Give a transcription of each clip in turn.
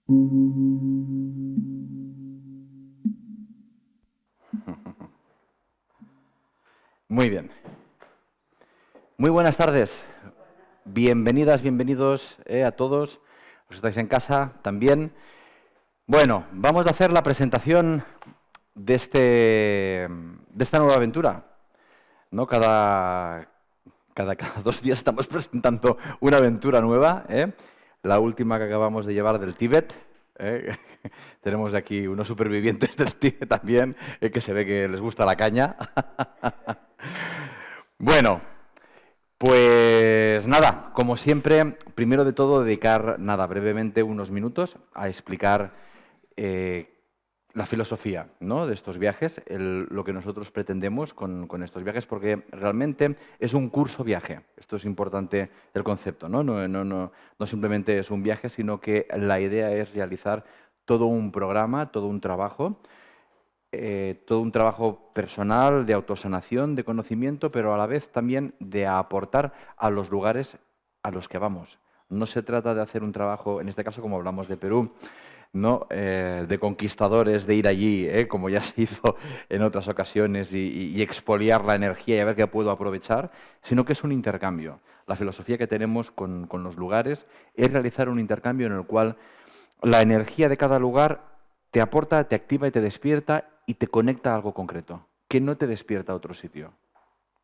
Muy bien. Muy buenas tardes. Bienvenidas, bienvenidos a todos. Los que estáis en casa también. Bueno, vamos a hacer la presentación de esta nueva aventura. ¿No? Cada 2 días estamos presentando una aventura nueva. La última que acabamos de llevar del Tíbet. Tenemos aquí unos supervivientes del Tíbet también, que se ve que les gusta la caña. Bueno, pues nada, como siempre, primero de todo dedicar brevemente unos minutos a explicar la filosofía, ¿no?, de estos viajes, lo que nosotros pretendemos con estos viajes, porque realmente es un curso viaje. Esto es importante el concepto, ¿no? No simplemente es un viaje, sino que la idea es realizar todo un programa, todo un trabajo personal, de autosanación, de conocimiento, pero a la vez también de aportar a los lugares a los que vamos. No se trata de hacer un trabajo, en este caso como hablamos de Perú, ¿no?, de conquistadores, de ir allí, como ya se hizo en otras ocasiones, y expoliar la energía y a ver qué puedo aprovechar, sino que es un intercambio. La filosofía que tenemos con los lugares es realizar un intercambio en el cual la energía de cada lugar te aporta, te activa y te despierta y te conecta a algo concreto, que no te despierta a otro sitio,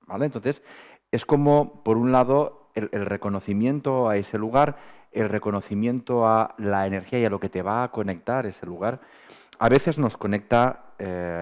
¿vale? Entonces, es como, por un lado, el reconocimiento a ese lugar, el reconocimiento a la energía y a lo que te va a conectar ese lugar. A veces nos conecta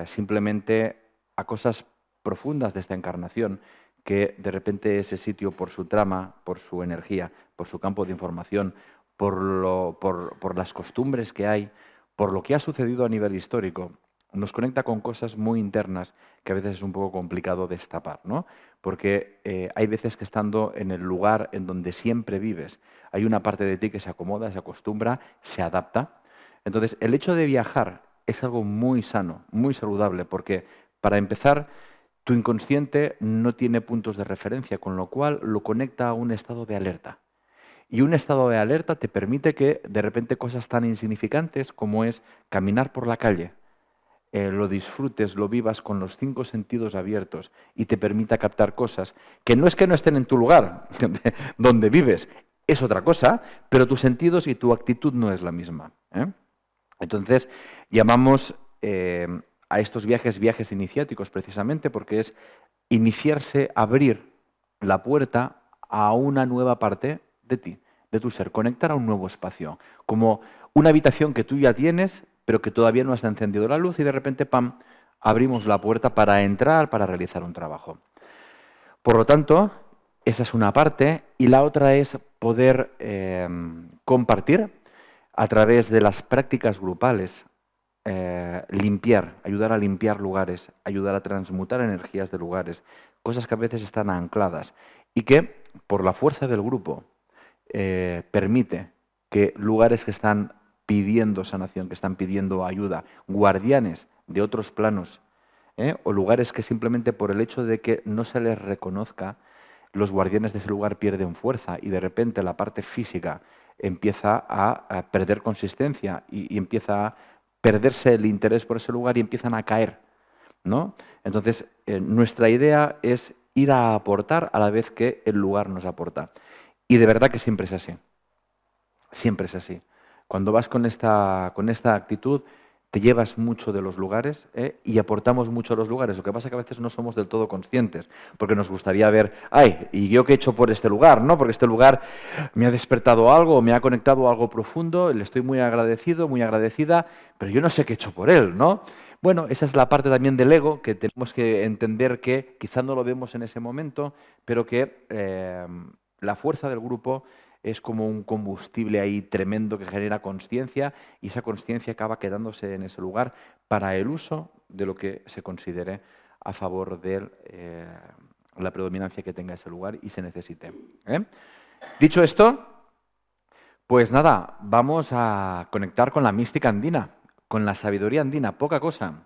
simplemente a cosas profundas de esta encarnación, que de repente ese sitio, por su trama, por su energía, por su campo de información, por las costumbres que hay, por lo que ha sucedido a nivel histórico, nos conecta con cosas muy internas que a veces es un poco complicado destapar, ¿no? Porque hay veces que estando en el lugar en donde siempre vives, hay una parte de ti que se acomoda, se acostumbra, se adapta. Entonces, el hecho de viajar es algo muy sano, muy saludable, porque para empezar, tu inconsciente no tiene puntos de referencia, con lo cual lo conecta a un estado de alerta. Y un estado de alerta te permite que de repente cosas tan insignificantes como es caminar por la calle, lo disfrutes, lo vivas con los 5 sentidos abiertos y te permita captar cosas que no es que no estén en tu lugar, donde vives, es otra cosa, pero tus sentidos y tu actitud no es la misma. Entonces, llamamos a estos viajes iniciáticos precisamente porque es iniciarse, abrir la puerta a una nueva parte de ti, de tu ser, conectar a un nuevo espacio, como una habitación que tú ya tienes, pero que todavía no has encendido la luz y de repente, ¡pam!, abrimos la puerta para entrar, para realizar un trabajo. Por lo tanto, esa es una parte y la otra es poder compartir a través de las prácticas grupales, limpiar, ayudar a limpiar lugares, ayudar a transmutar energías de lugares, cosas que a veces están ancladas y que, por la fuerza del grupo, permite que lugares que están pidiendo sanación, que están pidiendo ayuda, guardianes de otros planos, o lugares que simplemente por el hecho de que no se les reconozca, los guardianes de ese lugar pierden fuerza y de repente la parte física empieza a perder consistencia y empieza a perderse el interés por ese lugar y empiezan a caer, ¿no? Entonces, nuestra idea es ir a aportar a la vez que el lugar nos aporta. Y de verdad que siempre es así. Siempre es así. Cuando vas con esta actitud, te llevas mucho de los lugares y aportamos mucho a los lugares. Lo que pasa es que a veces no somos del todo conscientes, porque nos gustaría ver, ay, ¿y yo qué he hecho por este lugar? ¿No? Porque este lugar me ha despertado algo, me ha conectado a algo profundo, le estoy muy agradecido, muy agradecida, pero yo no sé qué he hecho por él, ¿no? Bueno, esa es la parte también del ego, que tenemos que entender que quizá no lo vemos en ese momento, pero que la fuerza del grupo es como un combustible ahí tremendo que genera consciencia y esa consciencia acaba quedándose en ese lugar para el uso de lo que se considere a favor de la predominancia que tenga ese lugar y se necesite. Dicho esto, pues nada, vamos a conectar con la mística andina, con la sabiduría andina, poca cosa.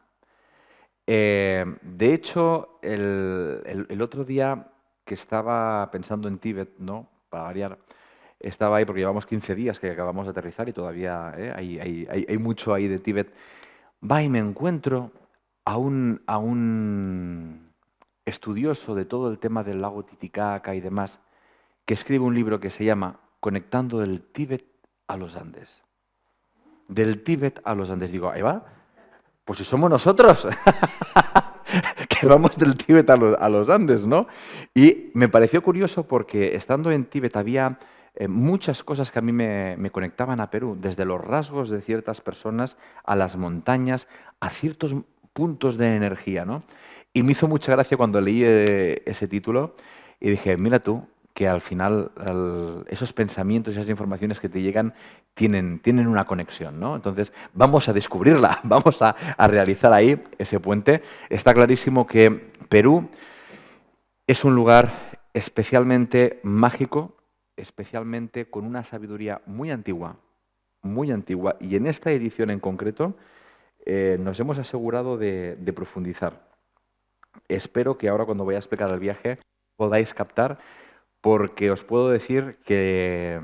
De hecho, el otro día que estaba pensando en Tíbet, ¿no?, para variar, estaba ahí porque llevamos 15 días que acabamos de aterrizar y todavía hay mucho ahí de Tíbet. Va y me encuentro a un estudioso de todo el tema del lago Titicaca y demás, que escribe un libro que se llama Conectando el Tíbet a los Andes. Del Tíbet a los Andes. Digo, ahí va, pues si somos nosotros, que vamos del Tíbet a los Andes, ¿no? Y me pareció curioso porque estando en Tíbet había muchas cosas que a mí me conectaban a Perú, desde los rasgos de ciertas personas, a las montañas, a ciertos puntos de energía, ¿no? Y me hizo mucha gracia cuando leí ese título y dije, mira tú, que al final esos pensamientos y esas informaciones que te llegan tienen una conexión, ¿no? Entonces, vamos a descubrirla, vamos a realizar ahí ese puente. Está clarísimo que Perú es un lugar especialmente mágico, especialmente con una sabiduría muy antigua, y en esta edición en concreto nos hemos asegurado de profundizar. Espero que ahora cuando voy a explicar el viaje podáis captar, porque os puedo decir que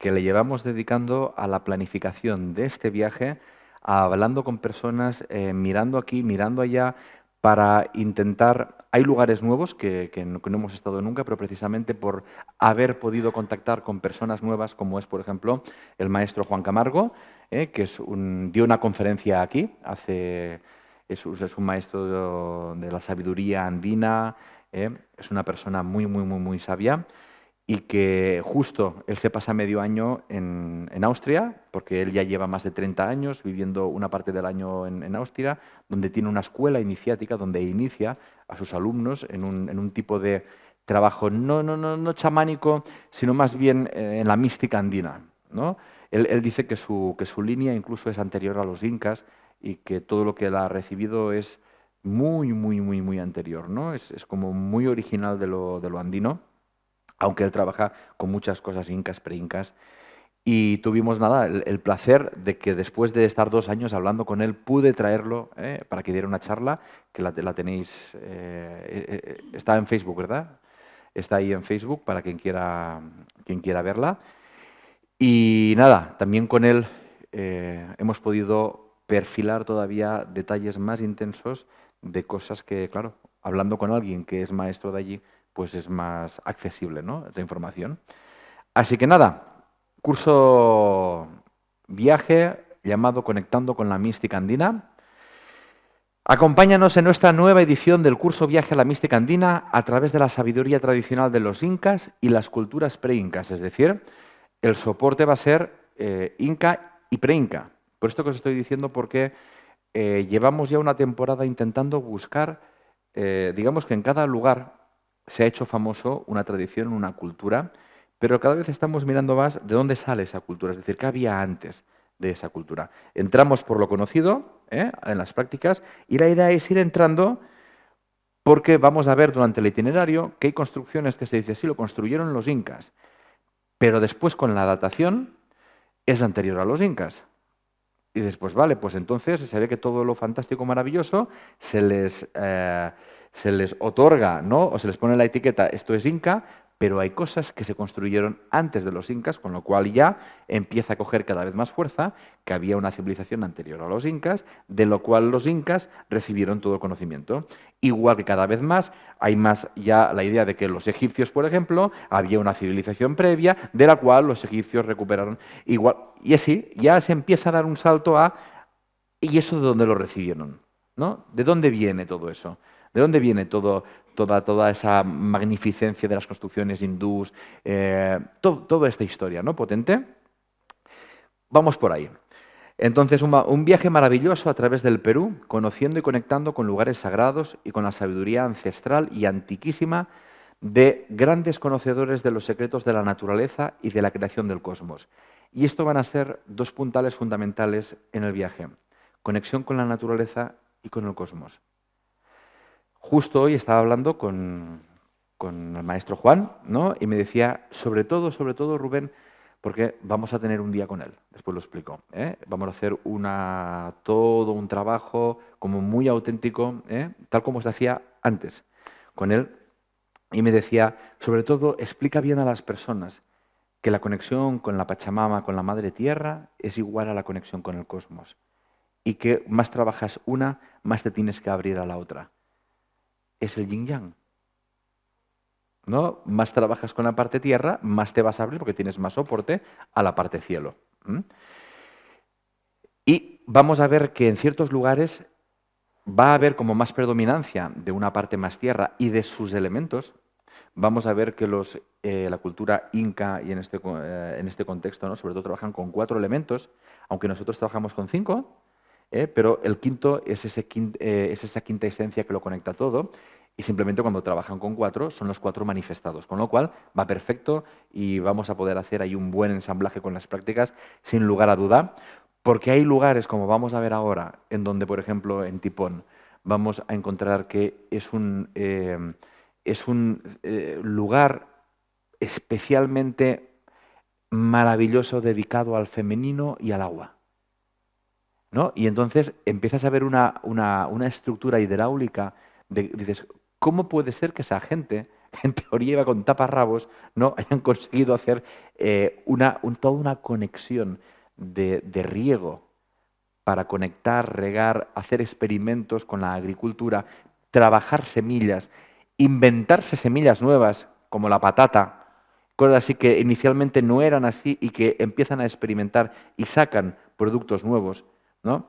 le llevamos dedicando a la planificación de este viaje, hablando con personas, mirando aquí, mirando allá, para intentar... Hay lugares nuevos que no hemos estado nunca, pero precisamente por haber podido contactar con personas nuevas, como es, por ejemplo, el maestro Juan Camargo, que dio una conferencia aquí, es un maestro de la sabiduría andina, es una persona muy, muy, muy, muy sabia, y que justo él se pasa medio año en Austria, porque él ya lleva más de 30 años viviendo una parte del año en Austria, donde tiene una escuela iniciática, donde inicia a sus alumnos en un tipo de trabajo no chamánico, sino más bien en la mística andina, ¿no? Él dice que su línea incluso es anterior a los incas y que todo lo que él ha recibido es muy, muy, muy, muy anterior, ¿no? Es como muy original de lo andino, aunque él trabaja con muchas cosas incas, preincas. Y tuvimos nada, el placer de que después de estar 2 años hablando con él, pude traerlo para que diera una charla, que la tenéis, está en Facebook, ¿verdad? Está ahí en Facebook para quien quiera verla. Y nada, también con él hemos podido perfilar todavía detalles más intensos de cosas que, claro, hablando con alguien que es maestro de allí, pues es más accesible, ¿no? Esta información. Así que nada, curso viaje llamado Conectando con la Mística Andina. Acompáñanos en nuestra nueva edición del curso Viaje a la Mística Andina a través de la sabiduría tradicional de los incas y las culturas preincas, es decir, el soporte va a ser inca y preinca. Por esto que os estoy diciendo, porque llevamos ya una temporada intentando buscar, digamos que en cada lugar se ha hecho famoso una tradición, una cultura, pero cada vez estamos mirando más de dónde sale esa cultura, es decir, qué había antes de esa cultura. Entramos por lo conocido, en las prácticas, y la idea es ir entrando porque vamos a ver durante el itinerario que hay construcciones que se dice, sí, lo construyeron los incas, pero después con la datación es anterior a los incas. Y después, vale, pues entonces se ve que todo lo fantástico, maravilloso, se les otorga, ¿no? O se les pone la etiqueta, esto es inca, pero hay cosas que se construyeron antes de los incas, con lo cual ya empieza a coger cada vez más fuerza que había una civilización anterior a los incas, de lo cual los incas recibieron todo el conocimiento. Igual que cada vez más hay más ya la idea de que los egipcios, por ejemplo, había una civilización previa de la cual los egipcios recuperaron. Igual, y así ya se empieza a dar un salto a ¿y eso de dónde lo recibieron? ¿No? ¿De dónde viene todo eso? ¿De dónde viene toda esa magnificencia de las construcciones hindús? Toda esta historia, ¿no? Potente. Vamos por ahí. Entonces, un viaje maravilloso a través del Perú, conociendo y conectando con lugares sagrados y con la sabiduría ancestral y antiquísima de grandes conocedores de los secretos de la naturaleza y de la creación del cosmos. Y esto van a ser dos puntales fundamentales en el viaje: conexión con la naturaleza y con el cosmos. Justo hoy estaba hablando con el maestro Juan, ¿no? Y me decía, sobre todo, Rubén, porque vamos a tener un día con él, después lo explico, ¿eh? Vamos a hacer todo un trabajo como muy auténtico, tal como se hacía antes con él, y me decía, sobre todo, explica bien a las personas que la conexión con la Pachamama, con la Madre Tierra, es igual a la conexión con el cosmos. Y que más trabajas una, más te tienes que abrir a la otra. Es el yin-yang, ¿no? Más trabajas con la parte tierra, más te vas a abrir porque tienes más soporte a la parte cielo. Y vamos a ver que en ciertos lugares va a haber como más predominancia de una parte más tierra y de sus elementos. Vamos a ver que la cultura inca y en este contexto, ¿no? Sobre todo trabajan con 4 elementos, aunque nosotros trabajamos con 5, pero el quinto es esa quinta esencia que lo conecta todo. Y simplemente cuando trabajan con 4 son los 4 manifestados, con lo cual va perfecto y vamos a poder hacer ahí un buen ensamblaje con las prácticas sin lugar a duda, porque hay lugares, como vamos a ver ahora, en donde, por ejemplo, en Tipón, vamos a encontrar que es un lugar especialmente maravilloso dedicado al femenino y al agua, ¿no? Y entonces empiezas a ver una estructura hidráulica, dices, ¿cómo puede ser que esa gente, en teoría iba con taparrabos, no hayan conseguido hacer toda una conexión de riego para conectar, regar, hacer experimentos con la agricultura, trabajar semillas, inventarse semillas nuevas, como la patata, cosas así que inicialmente no eran así y que empiezan a experimentar y sacan productos nuevos, ¿no?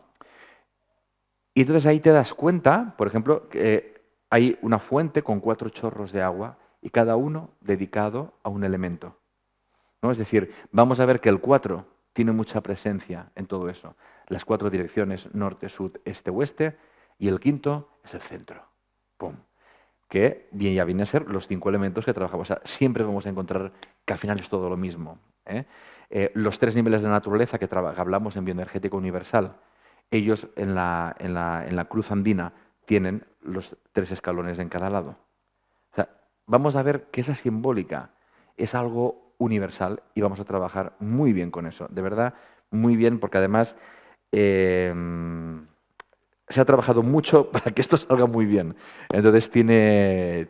Y entonces ahí te das cuenta, por ejemplo, que hay una fuente con 4 chorros de agua y cada uno dedicado a un elemento, ¿no? Es decir, vamos a ver que el 4 tiene mucha presencia en todo eso. Las 4 direcciones, norte, sur, este, oeste, y el quinto es el centro. ¡Pum! Que bien ya viene a ser los 5 elementos que trabajamos. O sea, siempre vamos a encontrar que al final es todo lo mismo, ¿eh? Los 3 niveles de naturaleza que hablamos en bioenergética universal, ellos en la cruz andina tienen los 3 escalones en cada lado. O sea, vamos a ver que esa simbólica es algo universal y vamos a trabajar muy bien con eso. De verdad, muy bien, porque además se ha trabajado mucho para que esto salga muy bien. Entonces tiene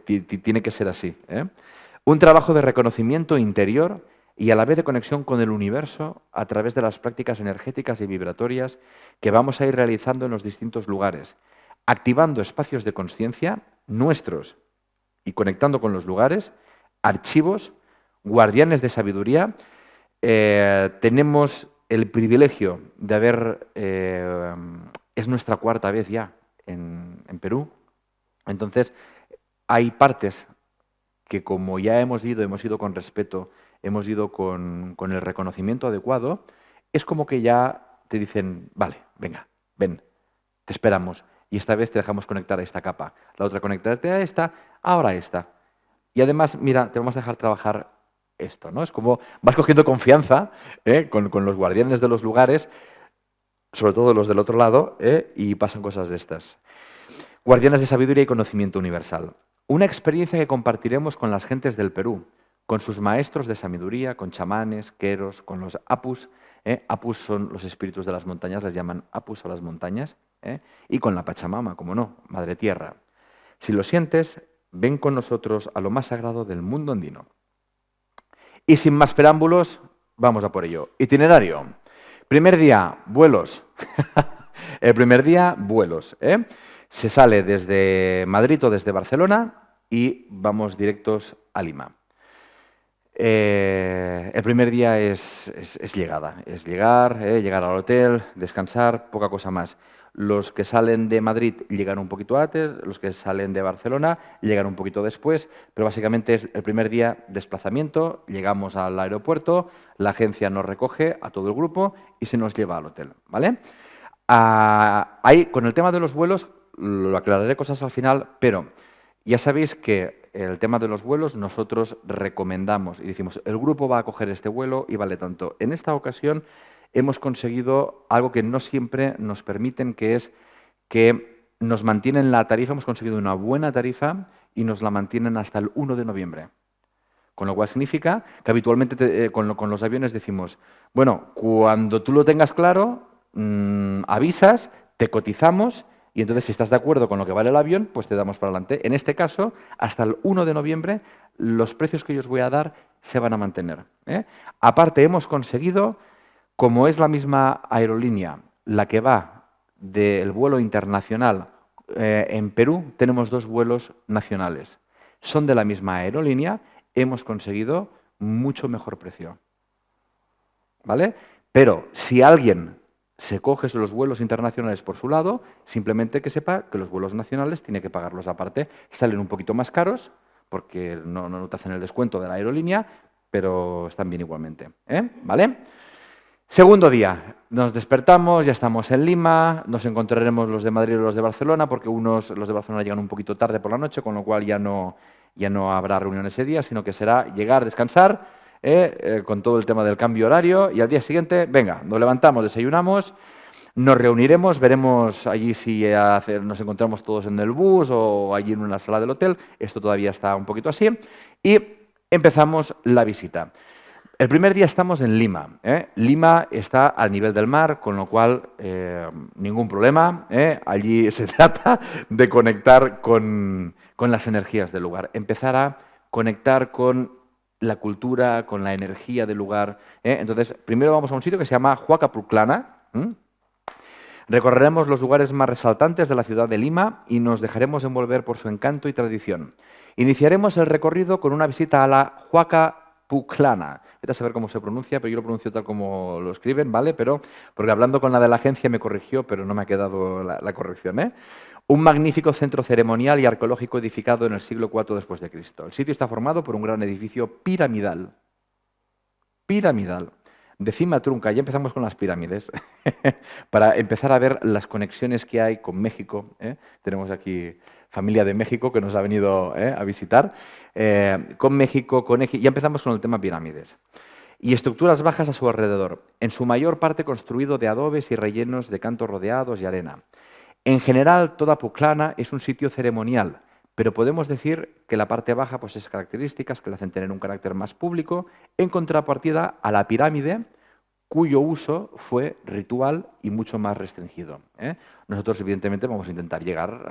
que ser así, ¿eh? Un trabajo de reconocimiento interior y a la vez de conexión con el universo a través de las prácticas energéticas y vibratorias que vamos a ir realizando en los distintos lugares, activando espacios de conciencia nuestros y conectando con los lugares, archivos, guardianes de sabiduría. Tenemos el privilegio de haber, es nuestra 4ª vez ya en Perú. Entonces, hay partes que como ya hemos ido con respeto, hemos ido con el reconocimiento adecuado, es como que ya te dicen, vale, venga, ven, te esperamos. Y esta vez te dejamos conectar a esta capa. La otra conectarte a esta, ahora a esta. Y además, mira, te vamos a dejar trabajar esto, ¿no? Es como vas cogiendo confianza con los guardianes de los lugares, sobre todo los del otro lado, y pasan cosas de estas. Guardianes de sabiduría y conocimiento universal. Una experiencia que compartiremos con las gentes del Perú, con sus maestros de sabiduría, con chamanes, queros, con los apus. Apus son los espíritus de las montañas, les llaman apus a las montañas. Y con la Pachamama, como no, Madre Tierra. Si lo sientes, ven con nosotros a lo más sagrado del mundo andino. Y sin más preámbulos, vamos a por ello. Itinerario. Primer día, vuelos. El primer día, vuelos. Se sale desde Madrid o desde Barcelona y vamos directos a Lima. El primer día es llegada. Es llegar al hotel, descansar, poca cosa más. Los que salen de Madrid llegan un poquito antes, los que salen de Barcelona llegan un poquito después, pero básicamente es el primer día desplazamiento, llegamos al aeropuerto, la agencia nos recoge a todo el grupo y se nos lleva al hotel, ¿vale? Ahí, con el tema de los vuelos, lo aclararé cosas al final, pero ya sabéis que el tema de los vuelos nosotros recomendamos y decimos, el grupo va a coger este vuelo y vale tanto. En esta ocasión hemos conseguido algo que no siempre nos permiten, que es que nos mantienen la tarifa, hemos conseguido una buena tarifa y nos la mantienen hasta el 1 de noviembre. Con lo cual significa que habitualmente con los aviones decimos, bueno, cuando tú lo tengas claro, avisas, te cotizamos Y entonces, si estás de acuerdo con lo que vale el avión, pues te damos para adelante. En este caso, hasta el 1 de noviembre, los precios que yo os voy a dar se van a mantener, ¿eh? Aparte, hemos conseguido, como es la misma aerolínea la que va del vuelo internacional, en Perú tenemos 2 vuelos nacionales. Son de la misma aerolínea, hemos conseguido mucho mejor precio, ¿vale? Pero si alguien se coge los vuelos internacionales por su lado, simplemente que sepa que los vuelos nacionales tiene que pagarlos aparte. Salen un poquito más caros porque no te hacen el descuento de la aerolínea, pero están bien igualmente, ¿eh? ¿Vale? Segundo día, nos despertamos, ya estamos en Lima, nos encontraremos los de Madrid y los de Barcelona, porque los de Barcelona llegan un poquito tarde por la noche, con lo cual ya no habrá reunión ese día, sino que será llegar, descansar, con todo el tema del cambio horario, y al día siguiente, venga, nos levantamos, desayunamos, nos reuniremos, veremos allí si nos encontramos todos en el bus o allí en una sala del hotel, esto todavía está un poquito así, y empezamos la visita. El primer día estamos en Lima, ¿eh? Lima está al nivel del mar, con lo cual ningún problema, ¿eh? Allí se trata de conectar con las energías del lugar, empezar a conectar con la cultura, con la energía del lugar, ¿eh? Entonces, primero vamos a un sitio que se llama Huacapuclana. Recorreremos los lugares más resaltantes de la ciudad de Lima y nos dejaremos envolver por su encanto y tradición. Iniciaremos el recorrido con una visita a la Huacapuclana. Vete a saber cómo se pronuncia, pero yo lo pronuncio tal como lo escriben, ¿vale? Pero, porque hablando con la de la agencia me corrigió, pero no me ha quedado la corrección, ¿eh? Un magnífico centro ceremonial y arqueológico edificado en el siglo IV después de Cristo. El sitio está formado por un gran edificio piramidal. Piramidal. De cima trunca, ya empezamos con las pirámides, para empezar a ver las conexiones que hay con México, ¿eh? Tenemos aquí familia de México que nos ha venido, a visitar, con México, con Egipto, ya empezamos con el tema pirámides. Y estructuras bajas a su alrededor, en su mayor parte construido de adobes y rellenos de cantos rodeados y arena. En general, toda Puclana es un sitio ceremonial, pero podemos decir que la parte baja pues, es características que le hacen tener un carácter más público, en contrapartida a la pirámide, cuyo uso fue ritual y mucho más restringido, ¿eh? Nosotros, evidentemente, vamos a intentar llegar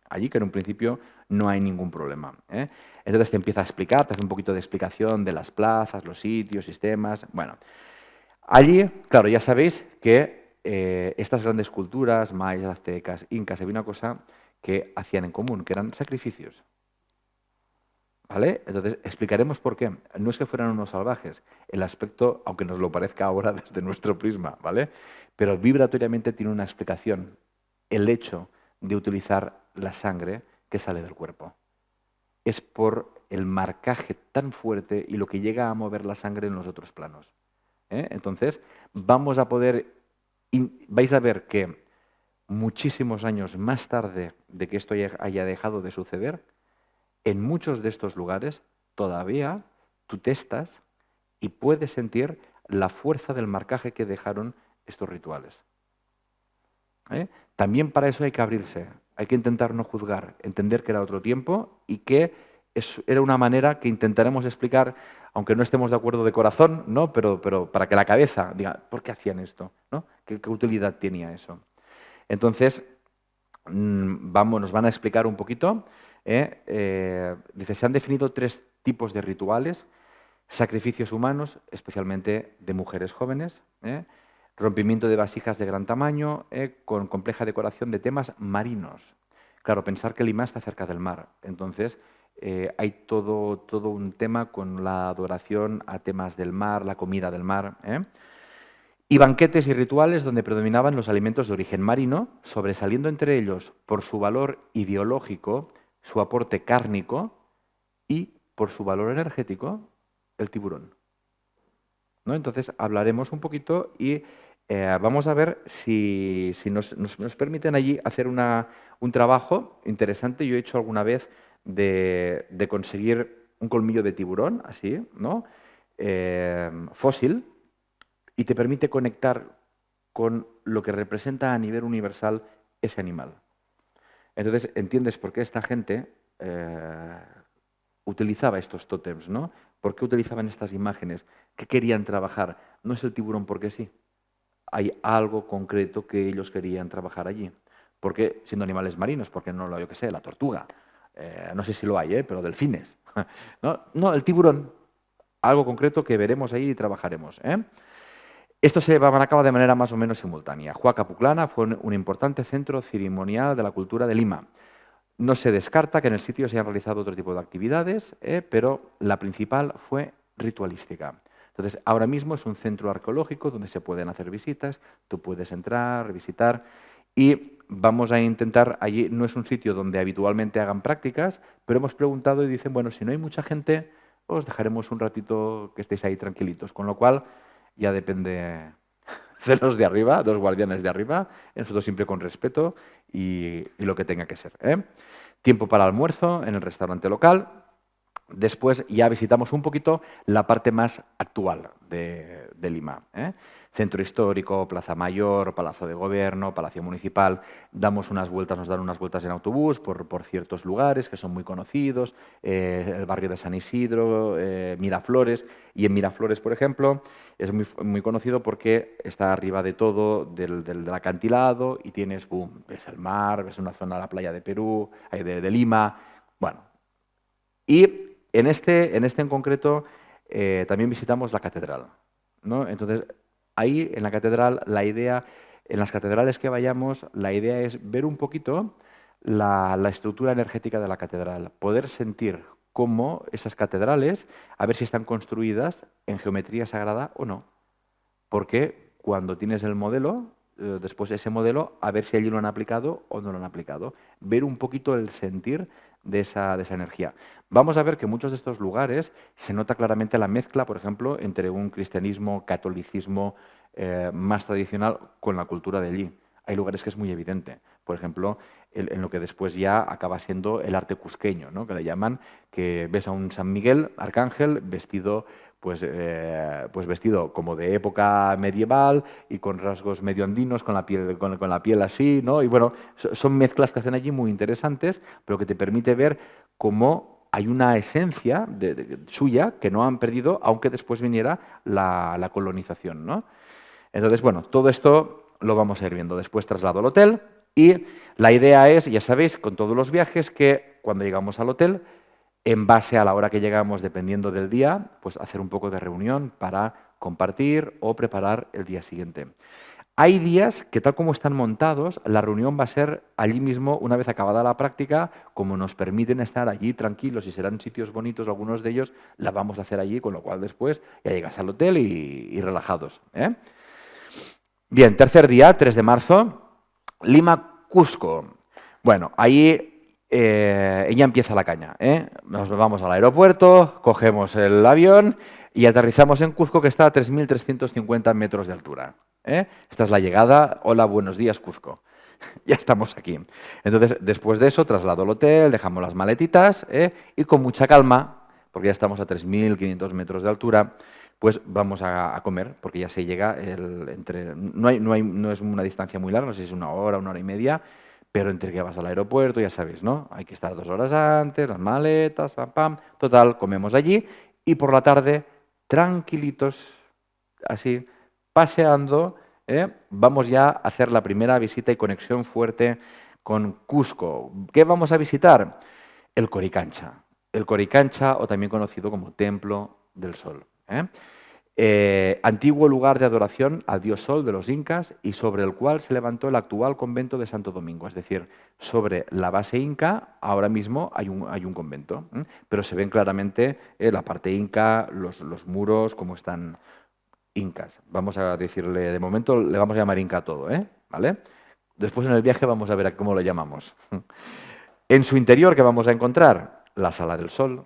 allí, que en un principio no hay ningún problema, ¿eh? Entonces te empieza a explicar, te hace un poquito de explicación de las plazas, los sitios, sistemas. Bueno, allí, claro, ya sabéis que estas grandes culturas, mayas, aztecas, incas, había una cosa que hacían en común, que eran sacrificios. ¿Vale? Entonces, explicaremos por qué. No es que fueran unos salvajes. El aspecto, aunque nos lo parezca ahora desde nuestro prisma, ¿vale? Pero vibratoriamente tiene una explicación. El hecho de utilizar la sangre que sale del cuerpo. Es por el marcaje tan fuerte y lo que llega a mover la sangre en los otros planos, ¿eh? Entonces, vamos a poder... vais a ver que muchísimos años más tarde de que esto haya dejado de suceder, en muchos de estos lugares todavía tú testas y puedes sentir la fuerza del marcaje que dejaron estos rituales, ¿eh? También para eso hay que abrirse, hay que intentar no juzgar, entender que era otro tiempo y que era una manera que intentaremos explicar, aunque no estemos de acuerdo de corazón, ¿no? Pero para que la cabeza diga, ¿por qué hacían esto? ¿No? ¿Qué utilidad tenía eso? Entonces, nos van a explicar un poquito. Dice, se han definido 3 tipos de rituales: sacrificios humanos, especialmente de mujeres jóvenes, rompimiento de vasijas de gran tamaño, con compleja decoración de temas marinos. Claro, pensar que Lima está cerca del mar, entonces hay todo un tema con la adoración a temas del mar, la comida del mar, y banquetes y rituales donde predominaban los alimentos de origen marino, sobresaliendo entre ellos por su valor ideológico, su aporte cárnico y por su valor energético, el tiburón, ¿no? Entonces hablaremos un poquito y vamos a ver si nos permiten allí hacer un trabajo interesante. Yo he hecho alguna vez de conseguir un colmillo de tiburón, así, ¿no? Fósil, y te permite conectar con lo que representa a nivel universal ese animal. Entonces entiendes por qué esta gente utilizaba estos tótems, ¿no? ¿Por qué utilizaban estas imágenes? ¿Qué querían trabajar? No es el tiburón porque sí. Hay algo concreto que ellos querían trabajar allí. ¿Por qué siendo animales marinos? ¿Por qué no lo, yo qué sé, la tortuga? No sé si lo hay, pero delfines. ¿No? No, el tiburón. Algo concreto que veremos ahí y trabajaremos. Esto se llevaban a cabo de manera más o menos simultánea. Huaca Puclana fue un importante centro ceremonial de la cultura de Lima. No se descarta que en el sitio se hayan realizado otro tipo de actividades, pero la principal fue ritualística. Entonces, ahora mismo es un centro arqueológico donde se pueden hacer visitas, tú puedes entrar, visitar y vamos a intentar, allí no es un sitio donde habitualmente hagan prácticas, pero hemos preguntado y dicen, bueno, si no hay mucha gente, os dejaremos un ratito que estéis ahí tranquilitos, con lo cual ya depende de los de arriba, dos guardianes de arriba, nosotros siempre con respeto y lo que tenga que ser. Tiempo para almuerzo en el restaurante local. Después ya visitamos un poquito la parte más actual de Lima. Centro histórico, Plaza Mayor, Palacio de Gobierno, Palacio Municipal. Damos unas vueltas, nos dan unas vueltas en autobús por ciertos lugares que son muy conocidos. El barrio de San Isidro, Miraflores. Y en Miraflores, por ejemplo, es muy conocido porque está arriba de todo, del acantilado, y tienes, boom, ves el mar, ves una zona de la playa de Perú, de Lima. Bueno, y en concreto también visitamos la catedral, ¿no? Entonces, ahí en la catedral, en las catedrales que vayamos, la idea es ver un poquito la estructura energética de la catedral, poder sentir cómo esas catedrales, a ver si están construidas en geometría sagrada o no. Porque cuando tienes el modelo, después ese modelo, a ver si allí lo han aplicado o no lo han aplicado. Ver un poquito el sentir de esa energía. Vamos a ver que en muchos de estos lugares se nota claramente la mezcla, por ejemplo, entre un cristianismo, catolicismo más tradicional con la cultura de allí. Hay lugares que es muy evidente. Por ejemplo, en lo que después ya acaba siendo el arte cusqueño, ¿no? Que le llaman, que ves a un San Miguel, arcángel, vestido pues vestido como de época medieval y con rasgos medio andinos, con la piel así, ¿no? Y bueno, son mezclas que hacen allí muy interesantes, pero que te permite ver cómo hay una esencia suya que no han perdido, aunque después viniera la colonización, ¿no? Entonces, bueno, todo esto lo vamos a ir viendo. Después traslado al hotel y la idea es, ya sabéis, con todos los viajes, que cuando llegamos al hotel, en base a la hora que llegamos, dependiendo del día, pues hacer un poco de reunión para compartir o preparar el día siguiente. Hay días que, tal como están montados, la reunión va a ser allí mismo, una vez acabada la práctica, como nos permiten estar allí tranquilos y serán sitios bonitos, algunos de ellos, la vamos a hacer allí, con lo cual después ya llegas al hotel y relajados. Bien, tercer día, 3 de marzo, Lima, Cusco. Bueno, ahí ya empieza la caña. Nos vamos al aeropuerto, cogemos el avión y aterrizamos en Cuzco, que está a 3.350 metros de altura. Esta es la llegada. Hola, buenos días, Cuzco. Ya estamos aquí. Entonces, después de eso, traslado al hotel, dejamos las maletitas y con mucha calma, porque ya estamos a 3.500 metros de altura, pues vamos a comer, porque ya se llega no es una distancia muy larga, no sé si es una hora y media, pero entre que vas al aeropuerto, ya sabéis, ¿no? Hay que estar 2 horas antes, las maletas, pam, pam. Total, comemos allí y por la tarde, tranquilitos, así, paseando, vamos ya a hacer la primera visita y conexión fuerte con Cusco. ¿Qué vamos a visitar? El Coricancha. El Coricancha, o también conocido como Templo del Sol. Antiguo lugar de adoración al dios Sol de los incas y sobre el cual se levantó el actual convento de Santo Domingo. Es decir, sobre la base inca ahora mismo hay un convento, pero se ven claramente la parte inca, los muros, cómo están incas. Vamos a decirle, de momento le vamos a llamar inca a todo, ¿vale? Después en el viaje vamos a ver cómo lo llamamos. En su interior, ¿qué vamos a encontrar? La sala del sol,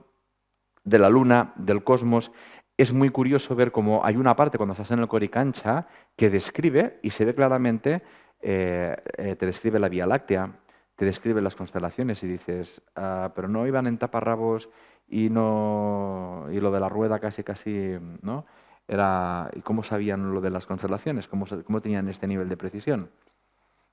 de la luna, del cosmos. Es muy curioso ver cómo hay una parte cuando estás en el Coricancha que describe, y se ve claramente, te describe la Vía Láctea, te describe las constelaciones y dices, pero no iban en taparrabos y lo de la rueda casi, ¿no? ¿Y cómo sabían lo de las constelaciones? ¿Cómo tenían este nivel de precisión?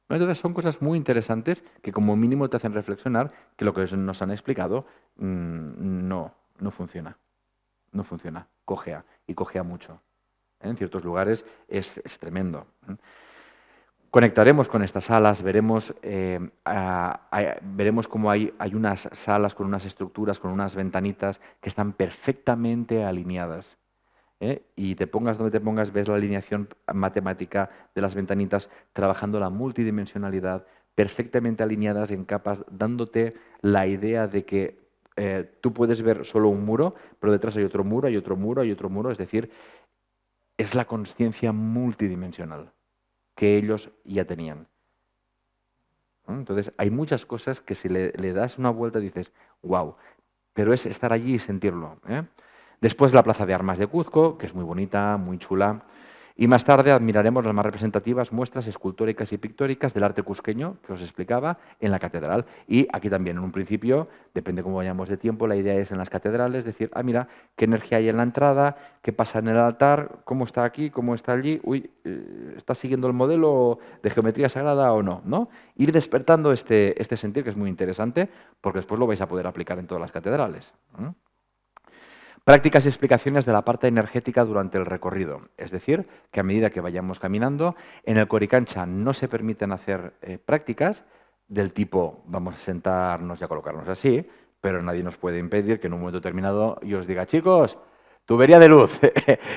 Entonces son cosas muy interesantes que como mínimo te hacen reflexionar que lo que nos han explicado no funciona. No funciona, cojea y cojea mucho. En ciertos lugares es tremendo. Conectaremos con estas salas, veremos, veremos cómo hay unas salas con unas estructuras, con unas ventanitas que están perfectamente alineadas. Y te pongas donde te pongas, ves la alineación matemática de las ventanitas, trabajando la multidimensionalidad, perfectamente alineadas en capas, dándote la idea de que tú puedes ver solo un muro, pero detrás hay otro muro, hay otro muro, hay otro muro, es decir, es la consciencia multidimensional que ellos ya tenían. ¿No? Entonces, hay muchas cosas que si le das una vuelta dices, wow, pero es estar allí y sentirlo. Después la Plaza de Armas de Cuzco, que es muy bonita, muy chula. Y más tarde admiraremos las más representativas muestras escultóricas y pictóricas del arte cusqueño, que os explicaba, en la catedral. Y aquí también, en un principio, depende cómo vayamos de tiempo, la idea es en las catedrales decir, ah, mira, qué energía hay en la entrada, qué pasa en el altar, cómo está aquí, cómo está allí, uy, ¿está siguiendo el modelo de geometría sagrada o no? ¿No? Ir despertando este sentir, que es muy interesante, porque después lo vais a poder aplicar en todas las catedrales. Prácticas y explicaciones de la parte energética durante el recorrido. Es decir, que a medida que vayamos caminando, en el Coricancha no se permiten hacer prácticas del tipo, vamos a sentarnos y a colocarnos así, pero nadie nos puede impedir que en un momento determinado yo os diga, chicos, tubería de luz,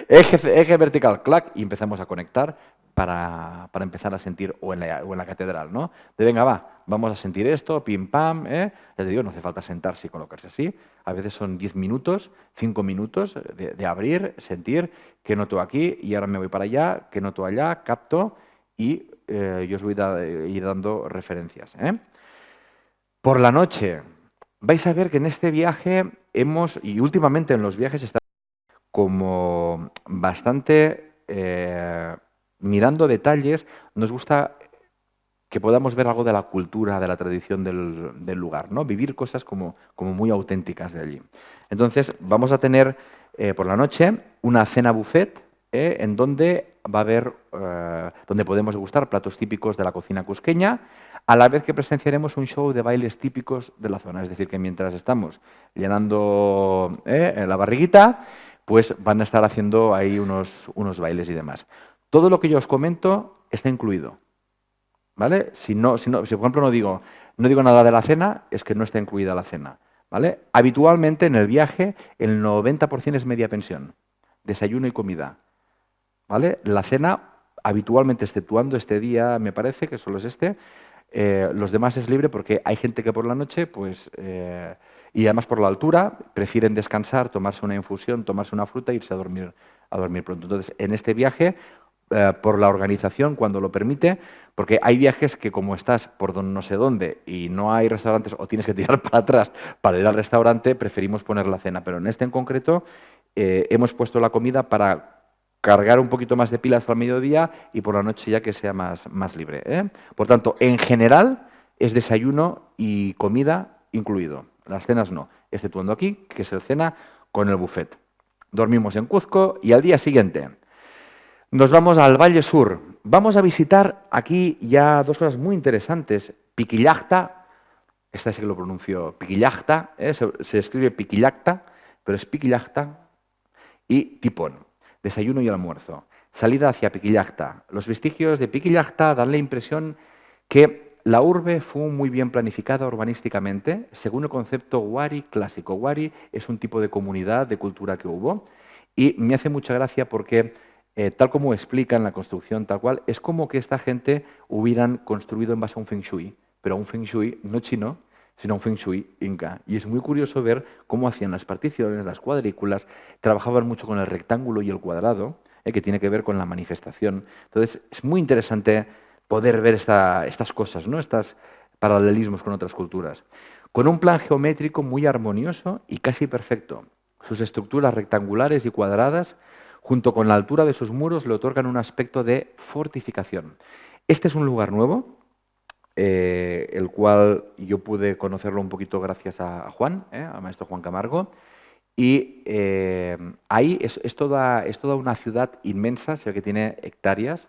eje vertical, clac, y empezamos a conectar para empezar a sentir, o en la catedral, ¿no? De venga, va, vamos a sentir esto, pim, pam, Ya te digo, no hace falta sentarse y colocarse así. A veces son 10 minutos, 5 minutos de abrir, sentir, que noto aquí y ahora me voy para allá, que noto allá, capto y yo os voy a ir dando referencias. Por la noche, vais a ver que en este viaje y últimamente en los viajes está como bastante mirando detalles, nos gusta que podamos ver algo de la cultura, de la tradición del lugar, ¿no? Vivir cosas como muy auténticas de allí. Entonces, vamos a tener por la noche una cena buffet en donde va a haber, donde podemos degustar platos típicos de la cocina cusqueña, a la vez que presenciaremos un show de bailes típicos de la zona. Es decir, que mientras estamos llenando la barriguita, pues van a estar haciendo ahí unos bailes y demás. Todo lo que yo os comento está incluido. ¿Vale? Si por ejemplo no digo nada de la cena, es que no está incluida la cena. ¿Vale? Habitualmente en el viaje el 90% es media pensión, desayuno y comida. ¿Vale? La cena, habitualmente, exceptuando este día, me parece que solo es los demás es libre porque hay gente que por la noche, pues, y además por la altura, prefieren descansar, tomarse una infusión, tomarse una fruta e irse a dormir pronto. Entonces, en este viaje, por la organización, cuando lo permite, porque hay viajes que como estás por no sé dónde y no hay restaurantes o tienes que tirar para atrás para ir al restaurante, preferimos poner la cena. Pero en este en concreto hemos puesto la comida para cargar un poquito más de pilas al mediodía y por la noche ya que sea más libre. Por tanto, en general es desayuno y comida incluido. Las cenas no, exceptuando aquí, que es el cena con el buffet. Dormimos en Cuzco y al día siguiente nos vamos al Valle Sur. Vamos a visitar aquí ya dos cosas muy interesantes. Piquillacta, esta sí que lo pronuncio, Piquillacta, se escribe Piquillacta, pero es Piquillacta, y Tipón, desayuno y almuerzo. Salida hacia Piquillacta. Los vestigios de Piquillacta dan la impresión que la urbe fue muy bien planificada urbanísticamente, según el concepto Wari clásico. Wari es un tipo de comunidad, de cultura que hubo, y me hace mucha gracia porque tal como explican la construcción tal cual, es como que esta gente hubieran construido en base a un Feng Shui, pero a un Feng Shui no chino, sino a un Feng Shui inca. Y es muy curioso ver cómo hacían las particiones, las cuadrículas, trabajaban mucho con el rectángulo y el cuadrado, que tiene que ver con la manifestación. Entonces, es muy interesante poder ver estas cosas, ¿no? Estos paralelismos con otras culturas. Con un plan geométrico muy armonioso y casi perfecto. Sus estructuras rectangulares y cuadradas junto con la altura de sus muros, le otorgan un aspecto de fortificación. Este es un lugar nuevo, el cual yo pude conocerlo un poquito gracias a Juan, al maestro Juan Camargo, y ahí es toda una ciudad inmensa, sé que tiene hectáreas,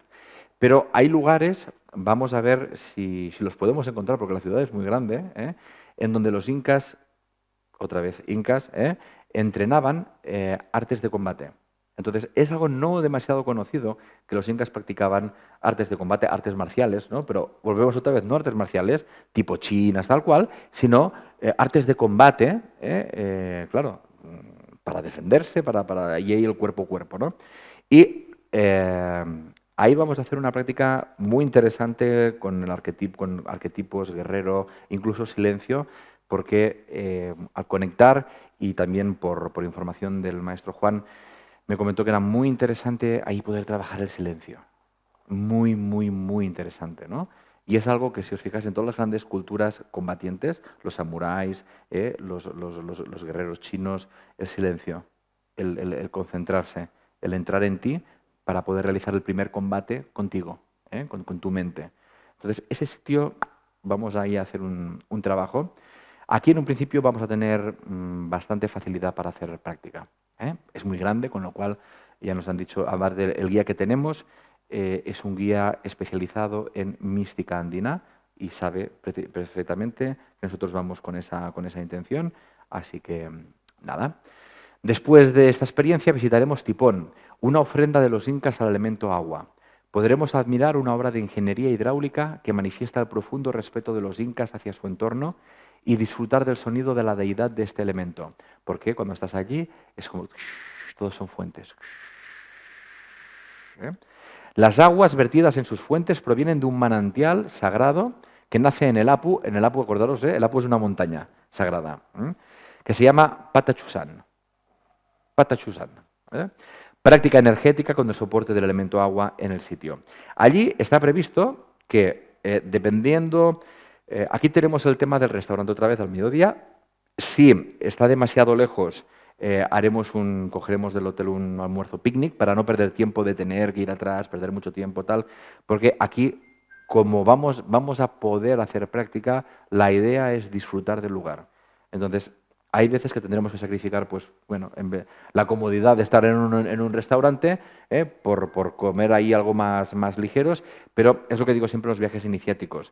pero hay lugares, vamos a ver si los podemos encontrar, porque la ciudad es muy grande, en donde los incas, otra vez incas, entrenaban artes de combate. Entonces, es algo no demasiado conocido que los incas practicaban artes de combate, artes marciales, ¿no? Pero volvemos otra vez, no artes marciales tipo chinas, tal cual, sino artes de combate, claro, para defenderse, y ahí el cuerpo a cuerpo, ¿no? Y ahí vamos a hacer una práctica muy interesante con con arquetipos, guerrero, incluso silencio, porque al conectar y también por información del maestro Juan, me comentó que era muy interesante ahí poder trabajar el silencio. Muy, muy, muy interesante, ¿no? Y es algo que, si os fijáis, en todas las grandes culturas combatientes, los samuráis, los guerreros chinos, el silencio, el concentrarse, el entrar en ti para poder realizar el primer combate contigo, con tu mente. Entonces, ese sitio vamos ahí a hacer un trabajo. Aquí en un principio vamos a tener bastante facilidad para hacer práctica. Es muy grande, con lo cual ya nos han dicho, además del guía que tenemos, es un guía especializado en mística andina y sabe perfectamente que nosotros vamos con esa intención. Así que, nada. Después de esta experiencia visitaremos Tipón, una ofrenda de los incas al elemento agua. Podremos admirar una obra de ingeniería hidráulica que manifiesta el profundo respeto de los incas hacia su entorno y disfrutar del sonido de la deidad de este elemento. Porque cuando estás allí es como todos son fuentes. Las aguas vertidas en sus fuentes provienen de un manantial sagrado que nace en el Apu. En el Apu, acordaros, el Apu es una montaña sagrada, que se llama Patachusan. Patachusan. Práctica energética con el soporte del elemento agua en el sitio. Allí está previsto que, dependiendo... aquí tenemos el tema del restaurante otra vez al mediodía. Si está demasiado lejos, cogeremos del hotel un almuerzo picnic para no perder tiempo de tener que ir atrás, perder mucho tiempo, tal, porque aquí, como vamos a poder hacer práctica, la idea es disfrutar del lugar. Entonces, hay veces que tendremos que sacrificar, pues, bueno, la comodidad de estar en un restaurante por comer ahí algo más ligeros, pero es lo que digo siempre en los viajes iniciáticos.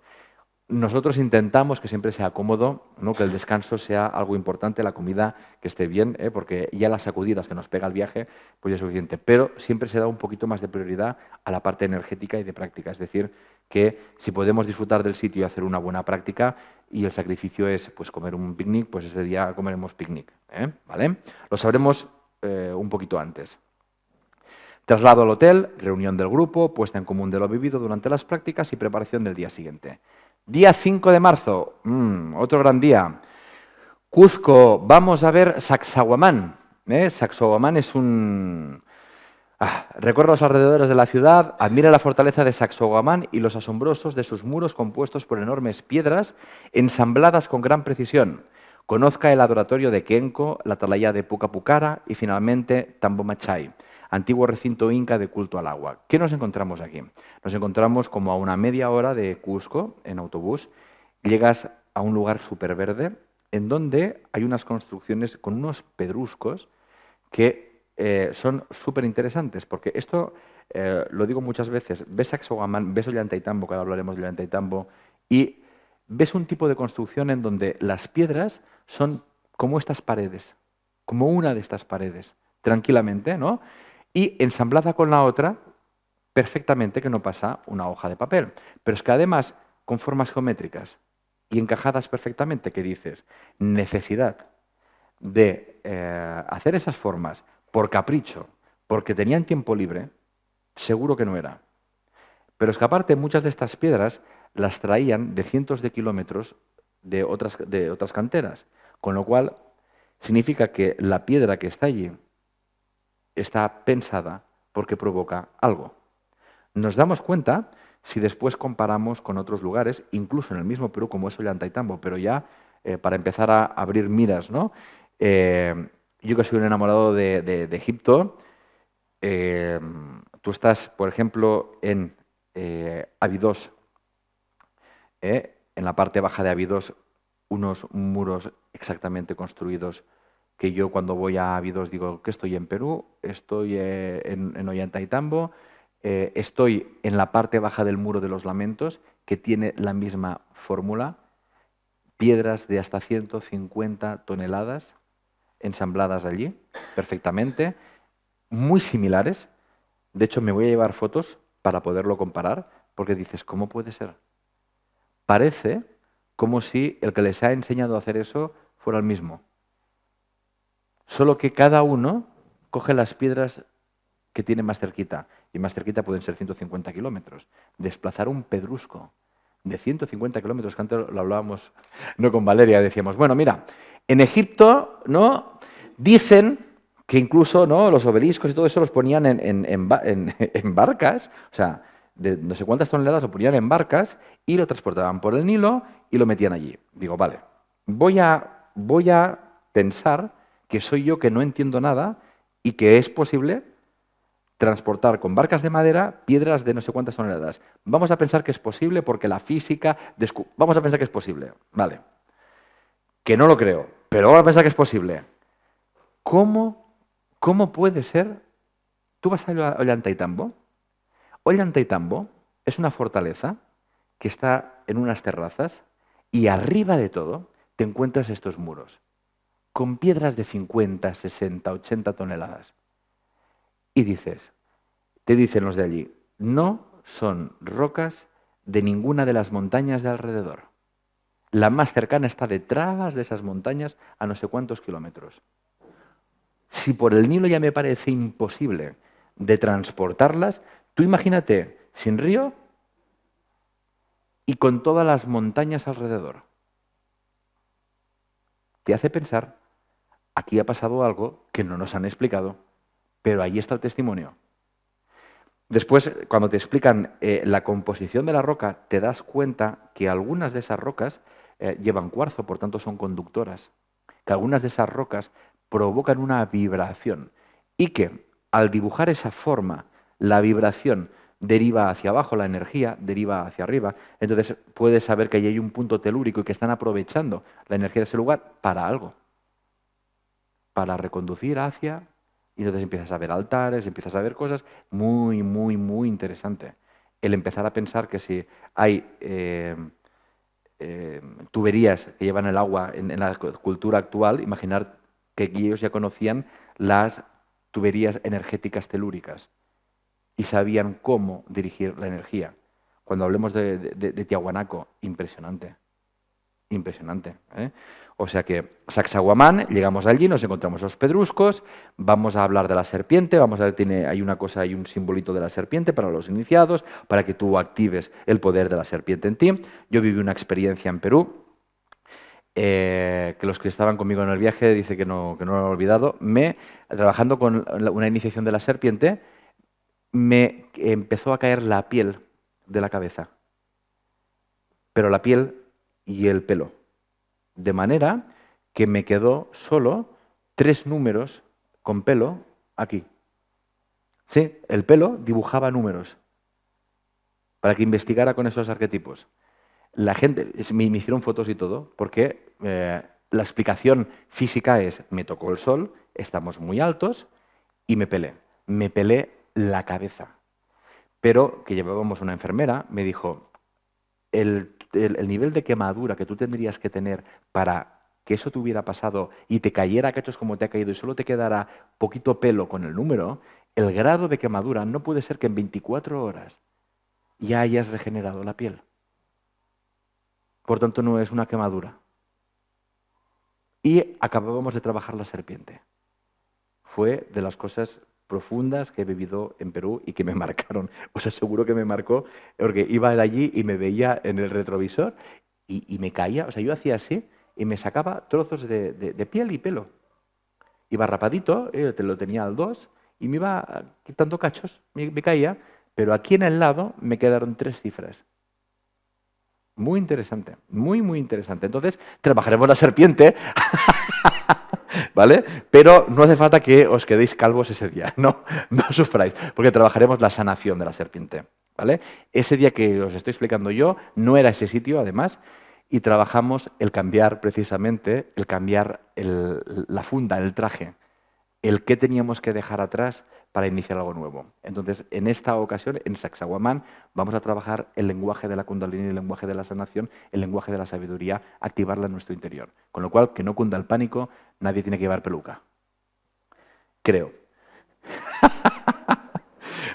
Nosotros intentamos que siempre sea cómodo, ¿no? Que el descanso sea algo importante, la comida que esté bien, porque ya las sacudidas que nos pega el viaje, pues ya es suficiente. Pero siempre se da un poquito más de prioridad a la parte energética y de práctica. Es decir, que si podemos disfrutar del sitio y hacer una buena práctica y el sacrificio es pues comer un picnic, pues ese día comeremos picnic. ¿Vale? Lo sabremos un poquito antes. Traslado al hotel, reunión del grupo, puesta en común de lo vivido durante las prácticas y preparación del día siguiente. Día 5 de marzo, otro gran día. Cuzco, vamos a ver Sacsayhuamán. Sacsayhuamán es un... recorre los alrededores de la ciudad, admira la fortaleza de Sacsayhuamán y los asombrosos de sus muros compuestos por enormes piedras ensambladas con gran precisión. Conozca el adoratorio de Kenko, la atalaya de Pucapucara y finalmente Tambomachay, antiguo recinto inca de culto al agua. ¿Qué nos encontramos aquí? Nos encontramos como a una media hora de Cusco en autobús. Llegas a un lugar súper verde en donde hay unas construcciones con unos pedruscos que son súper interesantes, porque esto lo digo muchas veces. Ves Sacsayhuamán, ves Ollantaytambo, que ahora hablaremos de Ollantaytambo, y ves un tipo de construcción en donde las piedras son como estas paredes, como una de estas paredes, tranquilamente, ¿no? Y ensamblada con la otra, perfectamente, que no pasa una hoja de papel. Pero es que además, con formas geométricas y encajadas perfectamente, que dices, necesidad de hacer esas formas por capricho, porque tenían tiempo libre, seguro que no era. Pero es que aparte muchas de estas piedras las traían de cientos de kilómetros de otras canteras, con lo cual significa que la piedra que está allí está pensada porque provoca algo. Nos damos cuenta si después comparamos con otros lugares, incluso en el mismo Perú, como es Ollantaytambo, pero ya para empezar a abrir miras, ¿no? Yo que soy un enamorado de Egipto, tú estás, por ejemplo, en Abidos, en la parte baja de Abidos, unos muros exactamente construidos que yo cuando voy a Abidos digo que estoy en Perú, estoy en Ollantaytambo, estoy en la parte baja del Muro de los Lamentos, que tiene la misma fórmula, piedras de hasta 150 toneladas ensambladas allí, perfectamente, muy similares. De hecho, me voy a llevar fotos para poderlo comparar, porque dices, ¿cómo puede ser? Parece como si el que les ha enseñado a hacer eso fuera el mismo. Solo que cada uno coge las piedras que tiene más cerquita, y más cerquita pueden ser 150 kilómetros. Desplazar un pedrusco de 150 kilómetros, que antes lo hablábamos, no con Valeria, decíamos, bueno, mira, en Egipto, ¿no? Dicen que incluso, ¿no? Los obeliscos y todo eso los ponían en barcas, o sea, de no sé cuántas toneladas lo ponían en barcas y lo transportaban por el Nilo y lo metían allí. Digo, vale, voy a pensar que soy yo que no entiendo nada y que es posible transportar con barcas de madera piedras de no sé cuántas toneladas. Vamos a pensar que es posible porque la física... Vamos a pensar que es posible. Vale. Que no lo creo, pero vamos a pensar que es posible. ¿Cómo puede ser? Tú vas a Ollantaytambo. Ollantaytambo es una fortaleza que está en unas terrazas y arriba de todo te encuentras estos muros con piedras de 50, 60, 80 toneladas. Y te dicen los de allí, no son rocas de ninguna de las montañas de alrededor. La más cercana está detrás de esas montañas a no sé cuántos kilómetros. Si por el Nilo ya me parece imposible de transportarlas, tú imagínate sin río y con todas las montañas alrededor. Te hace pensar, aquí ha pasado algo que no nos han explicado, pero ahí está el testimonio. Después, cuando te explican la composición de la roca, te das cuenta que algunas de esas rocas llevan cuarzo, por tanto son conductoras, que algunas de esas rocas provocan una vibración y que al dibujar esa forma, la vibración deriva hacia abajo, la energía deriva hacia arriba, entonces puedes saber que ahí hay un punto telúrico y que están aprovechando la energía de ese lugar para algo, para reconducir hacia... Y entonces empiezas a ver altares, empiezas a ver cosas muy, muy, muy interesante. El empezar a pensar que si hay tuberías que llevan el agua en la cultura actual, imaginar que ellos ya conocían las tuberías energéticas telúricas y sabían cómo dirigir la energía. Cuando hablemos de Tiahuanaco, impresionante. Impresionante. ¿Eh? O sea que Sacsayhuamán, llegamos allí, nos encontramos los pedruscos, vamos a hablar de la serpiente, vamos a ver, hay una cosa, hay un simbolito de la serpiente para los iniciados, para que tú actives el poder de la serpiente en ti. Yo viví una experiencia en Perú, que los que estaban conmigo en el viaje dice que no lo han olvidado. Trabajando con una iniciación de la serpiente, me empezó a caer la piel de la cabeza, pero la piel y el pelo. De manera que me quedó solo 3 números con pelo aquí. Sí, el pelo dibujaba números para que investigara con esos arquetipos. La gente, me hicieron fotos y todo, porque la explicación física es, me tocó el sol, estamos muy altos y me pelé. Me pelé la cabeza. Pero que llevábamos una enfermera, me dijo, el nivel de quemadura que tú tendrías que tener para que eso te hubiera pasado y te cayera a cachos como te ha caído y solo te quedara poquito pelo con el número, el grado de quemadura no puede ser que en 24 horas ya hayas regenerado la piel. Por tanto, no es una quemadura. Y acabábamos de trabajar la serpiente. Fue de las cosas profundas que he vivido en Perú y que me marcaron. Os aseguro que me marcó, porque iba allí y me veía en el retrovisor y me caía. O sea, yo hacía así y me sacaba trozos de piel y pelo. Iba rapadito, te lo tenía al 2 y me iba quitando cachos, me caía, pero aquí en el lado me quedaron 3 cifras. Muy interesante, muy, muy interesante. Entonces, trabajaremos la serpiente, ¿vale? Pero no hace falta que os quedéis calvos ese día, no sufráis, porque trabajaremos la sanación de la serpiente, ¿vale? Ese día que os estoy explicando yo, no era ese sitio, además, y trabajamos el cambiar precisamente, el cambiar la funda, el traje, el qué teníamos que dejar atrás para iniciar algo nuevo. Entonces, en esta ocasión, en Sacsayhuamán, vamos a trabajar el lenguaje de la Kundalini, el lenguaje de la sanación, el lenguaje de la sabiduría, activarla en nuestro interior. Con lo cual, que no cunda el pánico, nadie tiene que llevar peluca. Creo.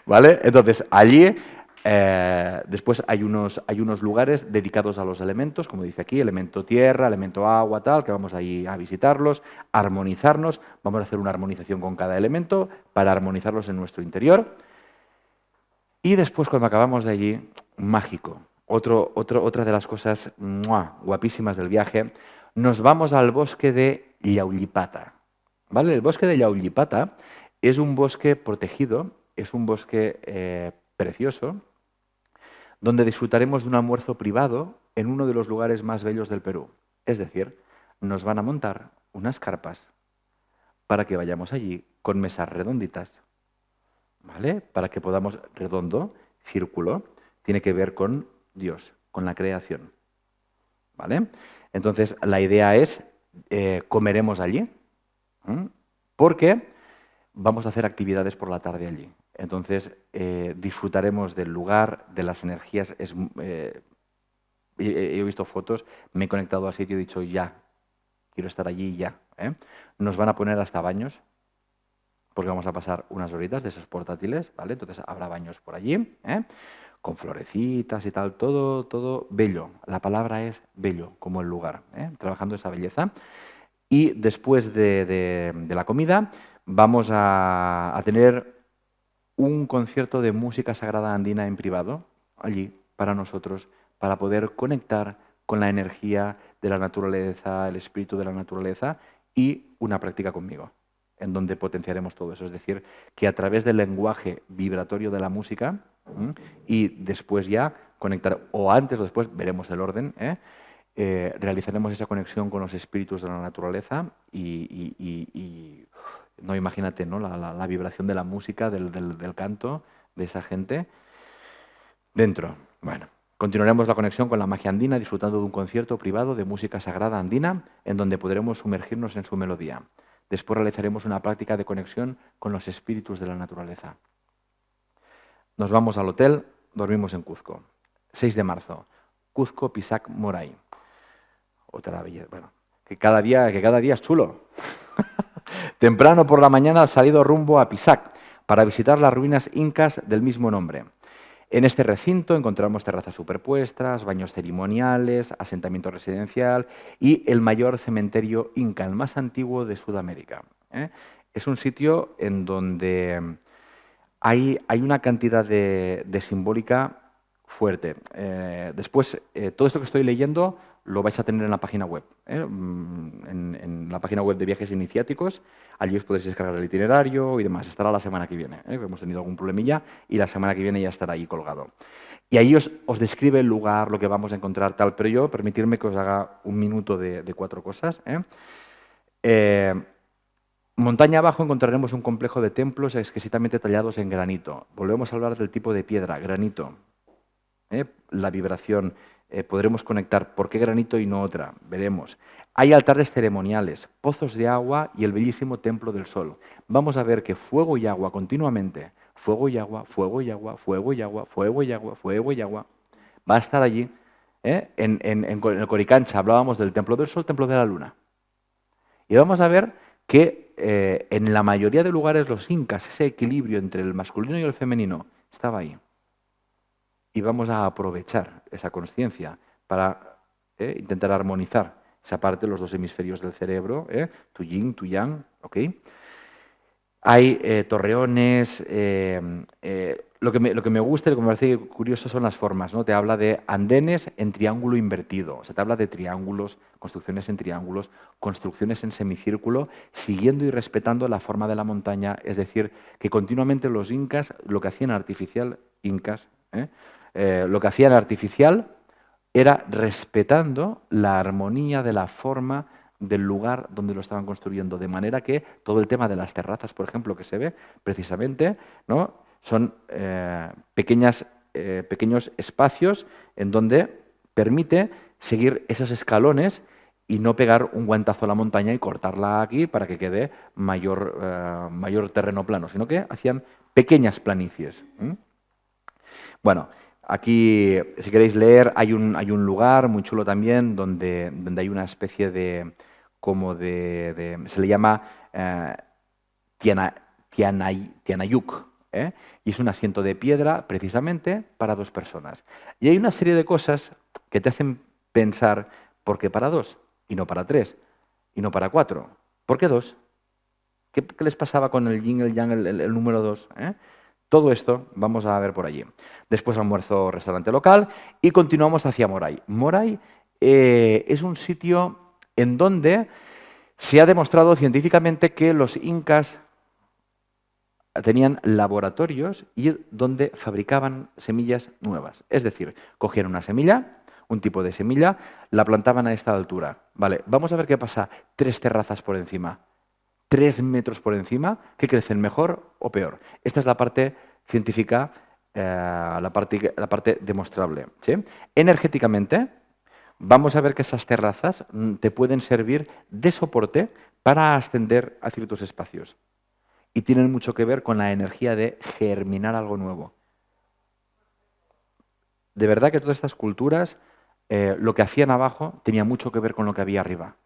¿Vale? Entonces, allí después hay unos lugares dedicados a los elementos, como dice aquí, elemento tierra, elemento agua, tal, que vamos ahí a visitarlos, armonizarnos, vamos a hacer una armonización con cada elemento para armonizarlos en nuestro interior. Y después, cuando acabamos de allí, mágico. Otra de las cosas guapísimas del viaje, nos vamos al bosque de Yauyipata. ¿Vale? El bosque de Yauyipata es un bosque protegido, es un bosque precioso, donde disfrutaremos de un almuerzo privado en uno de los lugares más bellos del Perú. Es decir, nos van a montar unas carpas para que vayamos allí con mesas redonditas, ¿vale? Para que podamos, redondo, círculo, tiene que ver con Dios, con la creación, ¿vale? Entonces, la idea es, comeremos allí, porque vamos a hacer actividades por la tarde allí. Entonces, disfrutaremos del lugar, de las energías. He visto fotos, me he conectado al sitio y he dicho, ya, quiero estar allí ya. Nos van a poner hasta baños, porque vamos a pasar unas horitas de esos portátiles, ¿vale? Entonces habrá baños por allí, con florecitas y tal, todo bello. La palabra es bello, como el lugar, trabajando esa belleza. Y después de la comida vamos a tener un concierto de música sagrada andina en privado, allí, para nosotros, para poder conectar con la energía de la naturaleza, el espíritu de la naturaleza y una práctica conmigo, en donde potenciaremos todo eso. Es decir, que a través del lenguaje vibratorio de la música y después ya conectar, o antes o después, veremos el orden, realizaremos esa conexión con los espíritus de la naturaleza y no, imagínate, ¿no? La vibración de la música, del canto de esa gente dentro. Bueno, continuaremos la conexión con la magia andina disfrutando de un concierto privado de música sagrada andina en donde podremos sumergirnos en su melodía. Después realizaremos una práctica de conexión con los espíritus de la naturaleza. Nos vamos al hotel, dormimos en Cuzco. 6 de marzo, Cuzco Pisac Moray. Otra belleza, bueno, que cada día es chulo. Temprano por la mañana salido rumbo a Pisac para visitar las ruinas incas del mismo nombre. En este recinto encontramos terrazas superpuestas, baños ceremoniales, asentamiento residencial y el mayor cementerio inca, el más antiguo de Sudamérica. Es un sitio en donde hay una cantidad de simbólica fuerte. Después, todo esto que estoy leyendo lo vais a tener en la página web, en la página web de Viajes Iniciáticos. Allí os podéis descargar el itinerario y demás. Estará la semana que viene. Hemos tenido algún problemilla y la semana que viene ya estará ahí colgado. Y ahí os describe el lugar, lo que vamos a encontrar, tal. Pero yo, permitirme que os haga un minuto de 4 cosas. Montaña abajo encontraremos un complejo de templos exquisitamente tallados en granito. Volvemos a hablar del tipo de piedra, granito. La vibración, podremos conectar por qué granito y no otra, veremos. Hay altares ceremoniales, pozos de agua y el bellísimo templo del sol. Vamos a ver que fuego y agua continuamente, fuego y agua, fuego y agua, fuego y agua, fuego y agua, fuego y agua, va a estar allí. En el Coricancha hablábamos del templo del sol, templo de la luna. Y vamos a ver que en la mayoría de lugares los incas, ese equilibrio entre el masculino y el femenino, estaba ahí. Y vamos a aprovechar esa conciencia para intentar armonizar esa parte de los 2 hemisferios del cerebro, tu yin, tu yang, ¿ok? Hay torreones, lo que me gusta y lo que me parece curioso son las formas, ¿no? Te habla de andenes en triángulo invertido, o sea, te habla de triángulos, construcciones en triángulos, construcciones en semicírculo, siguiendo y respetando la forma de la montaña, es decir, que continuamente los incas, lo que hacían artificial, lo que hacían artificial era respetando la armonía de la forma del lugar donde lo estaban construyendo, de manera que todo el tema de las terrazas, por ejemplo, que se ve precisamente, ¿no? Son pequeños espacios en donde permite seguir esos escalones y no pegar un guantazo a la montaña y cortarla aquí para que quede mayor terreno plano, sino que hacían pequeñas planicies. Bueno, aquí, si queréis leer, hay un lugar muy chulo también donde hay una especie de, se le llama Tianayuk, ¿eh? Y es un asiento de piedra precisamente para 2 personas. Y hay una serie de cosas que te hacen pensar, ¿por qué para 2 y no para 3 y no para 4? ¿Por qué 2? ¿Qué les pasaba con el yin, el yang, el número 2? Todo esto vamos a ver por allí. Después almuerzo, restaurante local y continuamos hacia Moray. Moray es un sitio en donde se ha demostrado científicamente que los incas tenían laboratorios y donde fabricaban semillas nuevas. Es decir, cogían una semilla, un tipo de semilla, la plantaban a esta altura. Vale, vamos a ver qué pasa 3 terrazas por encima, 3 metros por encima, ¿qué crecen mejor o peor? Esta es la parte científica, la parte demostrable. ¿Sí? Energéticamente, vamos a ver que esas terrazas te pueden servir de soporte para ascender a ciertos espacios. Y tienen mucho que ver con la energía de germinar algo nuevo. De verdad que todas estas culturas, lo que hacían abajo tenía mucho que ver con lo que había arriba,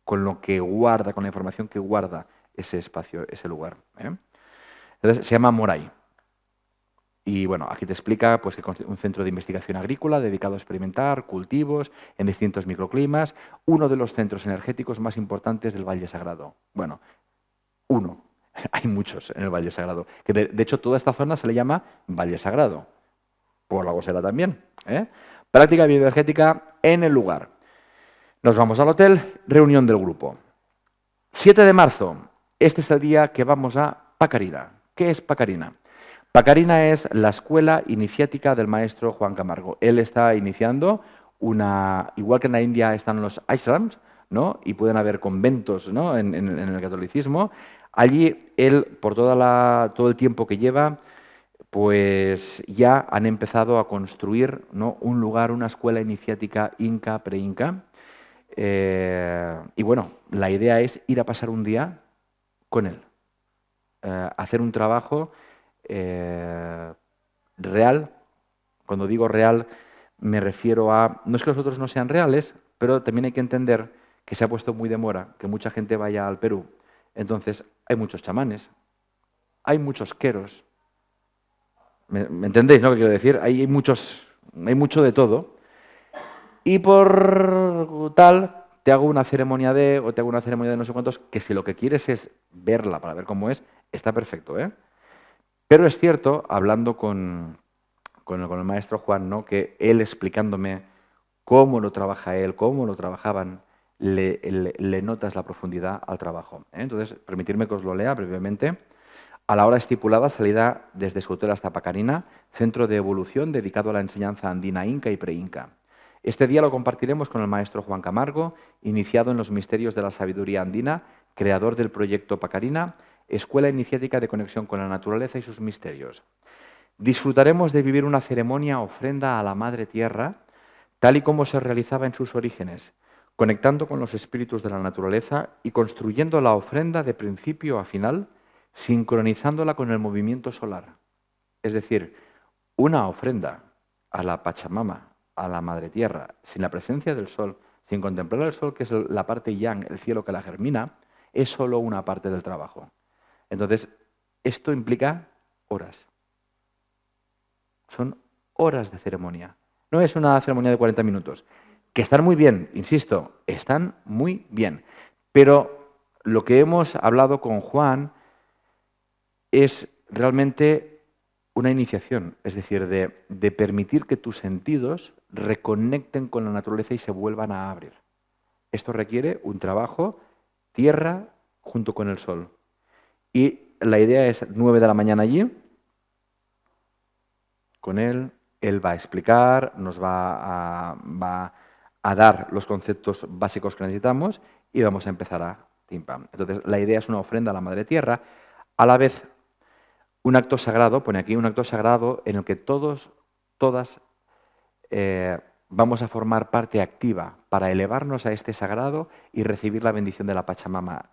con lo que guarda, con la información que guarda ese espacio, ese lugar. Entonces, se llama Moray. Y bueno, aquí te explica pues, que es un centro de investigación agrícola dedicado a experimentar cultivos en distintos microclimas, uno de los centros energéticos más importantes del Valle Sagrado. Bueno, uno. Hay muchos en el Valle Sagrado. Que de hecho, toda esta zona se le llama Valle Sagrado. Por la Gosera también. Práctica bioenergética en el lugar. Nos vamos al hotel, reunión del grupo. 7 de marzo. Este es el día que vamos a Pacarina. ¿Qué es Pacarina? Pacarina es la escuela iniciática del maestro Juan Camargo. Él está iniciando igual que en la India están los ashrams, ¿no? Y pueden haber conventos, ¿no? en el catolicismo. Allí él, por todo el tiempo que lleva, pues ya han empezado a construir, ¿no? Un lugar, una escuela iniciática inca, pre-inca. Y bueno, la idea es ir a pasar un día con él, hacer un trabajo real. Cuando digo real, me refiero a, no es que los otros no sean reales, pero también hay que entender que se ha puesto muy de moda que mucha gente vaya al Perú. Entonces, hay muchos chamanes, hay muchos queros. ¿Me entendéis, no? ¿Qué quiero decir? Hay mucho de todo. Y por tal, te hago una ceremonia o te hago una ceremonia de no sé cuántos, que si lo que quieres es verla para ver cómo es, está perfecto, ¿eh? Pero es cierto, hablando con el maestro Juan, ¿no? Que él explicándome cómo lo trabaja él, cómo lo trabajaban, le notas la profundidad al trabajo. Entonces, permitirme que os lo lea brevemente. A la hora estipulada, salida desde su hotel hasta Pacarina, centro de evolución dedicado a la enseñanza andina inca y pre-inca. Este día lo compartiremos con el maestro Juan Camargo, iniciado en los misterios de la sabiduría andina, creador del proyecto Pacarina, escuela iniciática de conexión con la naturaleza y sus misterios. Disfrutaremos de vivir una ceremonia ofrenda a la Madre Tierra, tal y como se realizaba en sus orígenes, conectando con los espíritus de la naturaleza y construyendo la ofrenda de principio a final, sincronizándola con el movimiento solar. Es decir, una ofrenda a la Pachamama, a la Madre Tierra, sin la presencia del Sol, sin contemplar el Sol, que es la parte yang, el cielo que la germina, es solo una parte del trabajo. Entonces, esto implica horas. Son horas de ceremonia. No es una ceremonia de 40 minutos. Que están muy bien, insisto, están muy bien. Pero lo que hemos hablado con Juan es realmente una iniciación, es decir, de permitir que tus sentidos reconecten con la naturaleza y se vuelvan a abrir. Esto requiere un trabajo tierra junto con el sol. Y la idea es 9 de la mañana allí, con él va a explicar, nos va a dar los conceptos básicos que necesitamos y vamos a empezar a pim pam. Entonces, la idea es una ofrenda a la Madre Tierra, a la vez un acto sagrado, pone aquí un acto sagrado en el que todas vamos a formar parte activa para elevarnos a este sagrado y recibir la bendición de la Pachamama.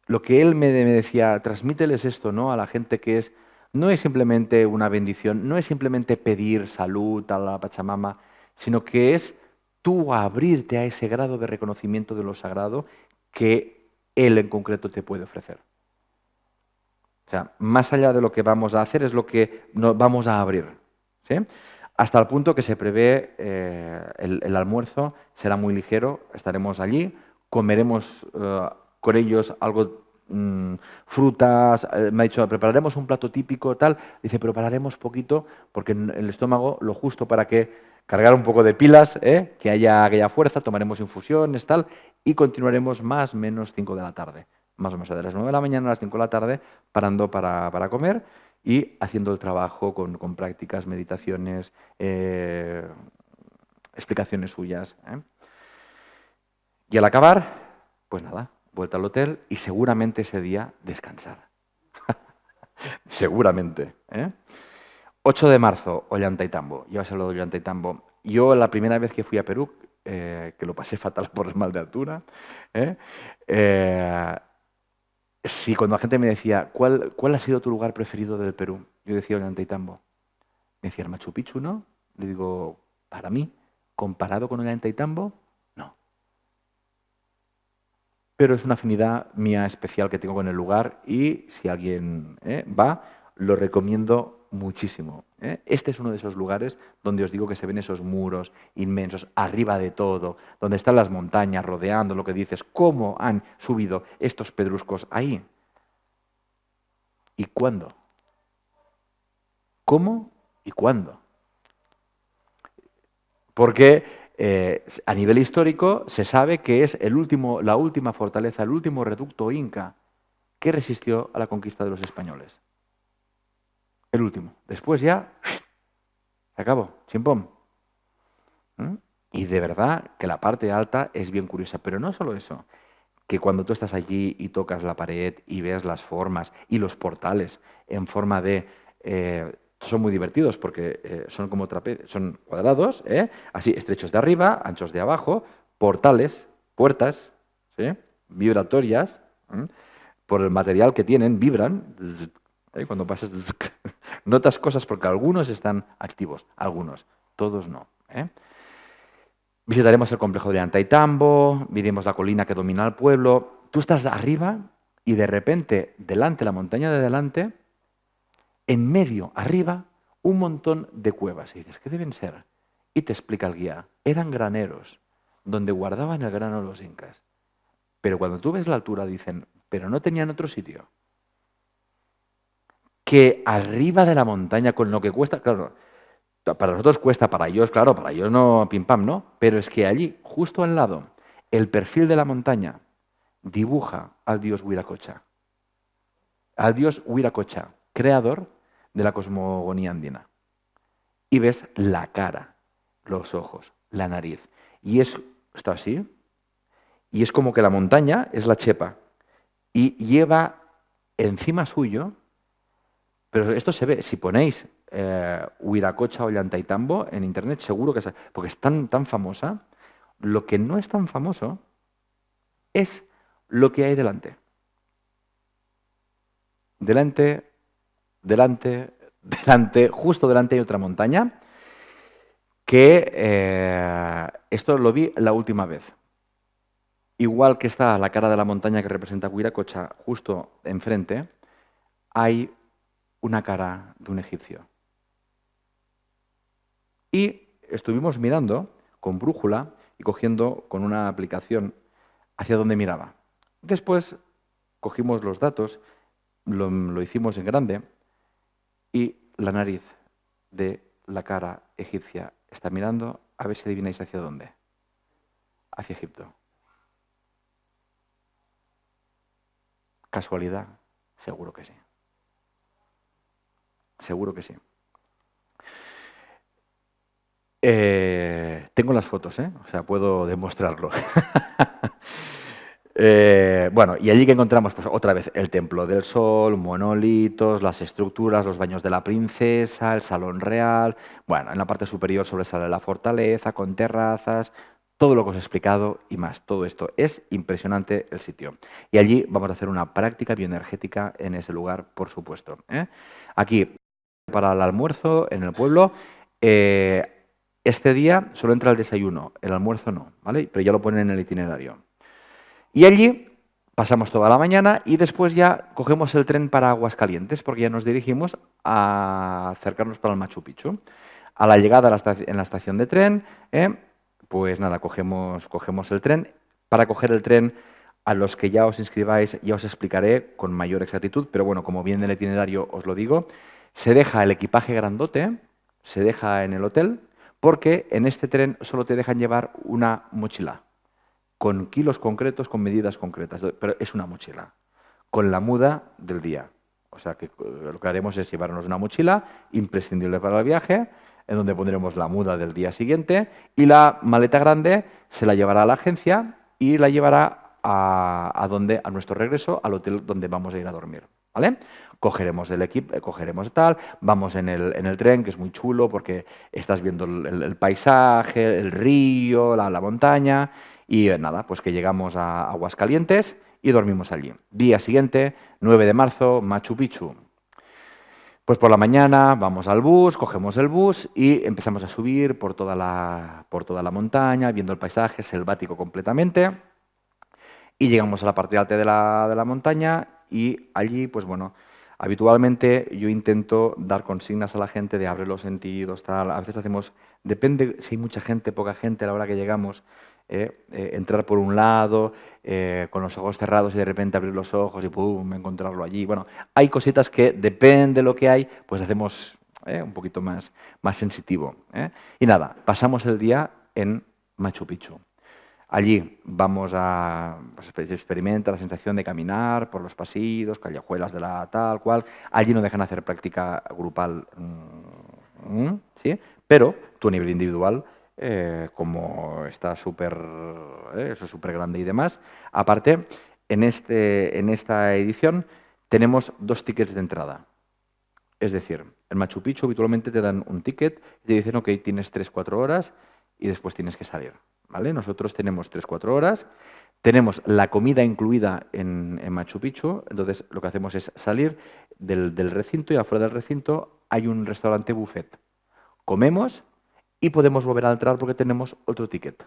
Lo que él me decía, transmíteles esto, ¿no? A la gente que no es simplemente una bendición, no es simplemente pedir salud a la Pachamama, sino que es tú abrirte a ese grado de reconocimiento de lo sagrado que él en concreto te puede ofrecer. sea, más allá de lo que vamos a hacer es lo que nos vamos a abrir, ¿sí? Hasta el punto que se prevé el almuerzo será muy ligero, estaremos allí, comeremos con ellos algo, frutas, me ha dicho, prepararemos un plato típico, tal, dice, prepararemos poquito porque en el estómago lo justo para que cargar un poco de pilas, que haya aquella fuerza, tomaremos infusiones, tal, y continuaremos más o menos 5 de la tarde, más o menos de las 9 de la mañana a las 5 de la tarde, parando para comer y haciendo el trabajo con prácticas, meditaciones, explicaciones suyas. Y al acabar, pues nada, vuelta al hotel y seguramente ese día descansar. Seguramente. 8 de marzo, Ollantaytambo. Ya os he hablado de Ollantaytambo. Yo la primera vez que fui a Perú, que lo pasé fatal por el mal de altura, sí, cuando la gente me decía, ¿cuál ha sido tu lugar preferido del Perú? Yo decía Ollantaytambo. Me decía, el Machu Picchu, ¿no? Le digo, para mí, comparado con Ollantaytambo, no. Pero es una afinidad mía especial que tengo con el lugar y si alguien va, lo recomiendo muchísimo. Este es uno de esos lugares donde os digo que se ven esos muros inmensos, arriba de todo, donde están las montañas rodeando lo que dices, cómo han subido estos pedruscos ahí. ¿Y cuándo? ¿Cómo y cuándo? Porque a nivel histórico se sabe que es la última fortaleza, el último reducto inca que resistió a la conquista de los españoles. El último. Después ya se acabó, chimpón. Y de verdad que la parte alta es bien curiosa, pero no solo eso, que cuando tú estás allí y tocas la pared y ves las formas y los portales en forma de... son muy divertidos porque son como son cuadrados, así estrechos de arriba, anchos de abajo, portales, puertas, ¿sí? Vibratorias, por el material que tienen, vibran, cuando pasas, notas cosas porque algunos están activos, algunos, todos no. Visitaremos el complejo de Ollantaytambo, veremos la colina que domina el pueblo. Tú estás arriba y de repente, delante, la montaña de delante, en medio, arriba, un montón de cuevas. Y dices, ¿qué deben ser? Y te explica el guía. Eran graneros, donde guardaban el grano los incas. Pero cuando tú ves la altura, dicen, pero no tenían otro sitio. Que arriba de la montaña, con lo que cuesta, claro, para nosotros cuesta, para ellos, claro, para ellos no, pim pam, ¿no? Pero es que allí, justo al lado, el perfil de la montaña dibuja al dios Huiracocha. Al dios Huiracocha, creador de la cosmogonía andina. Y ves la cara, los ojos, la nariz. Y está así. Y es como que la montaña es la chepa. Y lleva encima suyo, pero esto se ve, si ponéis Huiracocha o Ollantaytambo en internet, seguro que porque es tan famosa. Lo que no es tan famoso es lo que hay delante. Delante, justo delante hay otra montaña que esto lo vi la última vez. Igual que está la cara de la montaña que representa Huiracocha justo enfrente, hay una cara de un egipcio. Y estuvimos mirando con brújula y cogiendo con una aplicación hacia dónde miraba. Después cogimos los datos, lo hicimos en grande y la nariz de la cara egipcia está mirando, a ver si adivináis hacia dónde. Hacia Egipto. ¿Casualidad? Seguro que sí. Seguro que sí. Tengo las fotos, o sea, puedo demostrarlo. Bueno, y allí que encontramos, pues otra vez, el Templo del Sol, monolitos, las estructuras, los baños de la princesa, el Salón Real. Bueno, en la parte superior sobresale la fortaleza con terrazas, todo lo que os he explicado y más. Todo esto es impresionante el sitio. Y allí vamos a hacer una práctica bioenergética en ese lugar, por supuesto. Aquí, para el almuerzo en el pueblo, este día solo entra el desayuno, el almuerzo no, ¿vale? Pero ya lo ponen en el itinerario. Y allí Pasamos toda la mañana y después ya cogemos el tren para Aguascalientes porque ya nos dirigimos a acercarnos para el Machu Picchu. A la llegada en la estación de tren, pues nada, cogemos el tren. Para coger el tren, a los que ya os inscribáis, ya os explicaré con mayor exactitud, pero bueno, como viene el itinerario, os lo digo. Se deja el equipaje grandote, se deja en el hotel, porque en este tren solo te dejan llevar una mochila con kilos concretos, con medidas concretas, pero es una mochila, con la muda del día. O sea que lo que haremos es llevarnos una mochila imprescindible para el viaje, en donde pondremos la muda del día siguiente, y la maleta grande se la llevará a la agencia y la llevará a nuestro regreso, al hotel donde vamos a ir a dormir. ¿Vale? Cogeremos el equipo, cogeremos tal, vamos en el tren, que es muy chulo porque estás viendo el paisaje, el río, la montaña. Y nada, pues que llegamos a Aguascalientes y dormimos allí. Día siguiente, 9 de marzo, Machu Picchu. Pues por la mañana vamos al bus, cogemos el bus y empezamos a subir por toda la montaña, viendo el paisaje selvático completamente. Y llegamos a la parte alta de la montaña y allí, pues bueno, habitualmente yo intento dar consignas a la gente de abre los sentidos, tal. A veces hacemos, depende si hay mucha gente, poca gente a la hora que llegamos, entrar por un lado, con los ojos cerrados y de repente abrir los ojos y pum, encontrarlo allí. Bueno, hay cositas que depende de lo que hay, pues hacemos un poquito más sensitivo. Y nada, pasamos el día en Machu Picchu. Allí vamos a experimentar la sensación de caminar por los pasillos, callejuelas de la tal cual. Allí no dejan hacer práctica grupal, ¿sí? Pero tú a nivel individual, como está súper, eso es súper grande y demás. Aparte, en esta edición tenemos 2 tickets de entrada. Es decir, en Machu Picchu habitualmente te dan un ticket y te dicen, ok, tienes 3-4 horas y después tienes que salir. ¿Vale? Nosotros tenemos 3-4 horas, tenemos la comida incluida en Machu Picchu, entonces lo que hacemos es salir del recinto y afuera del recinto hay un restaurante buffet. Comemos y podemos volver a entrar porque tenemos otro ticket.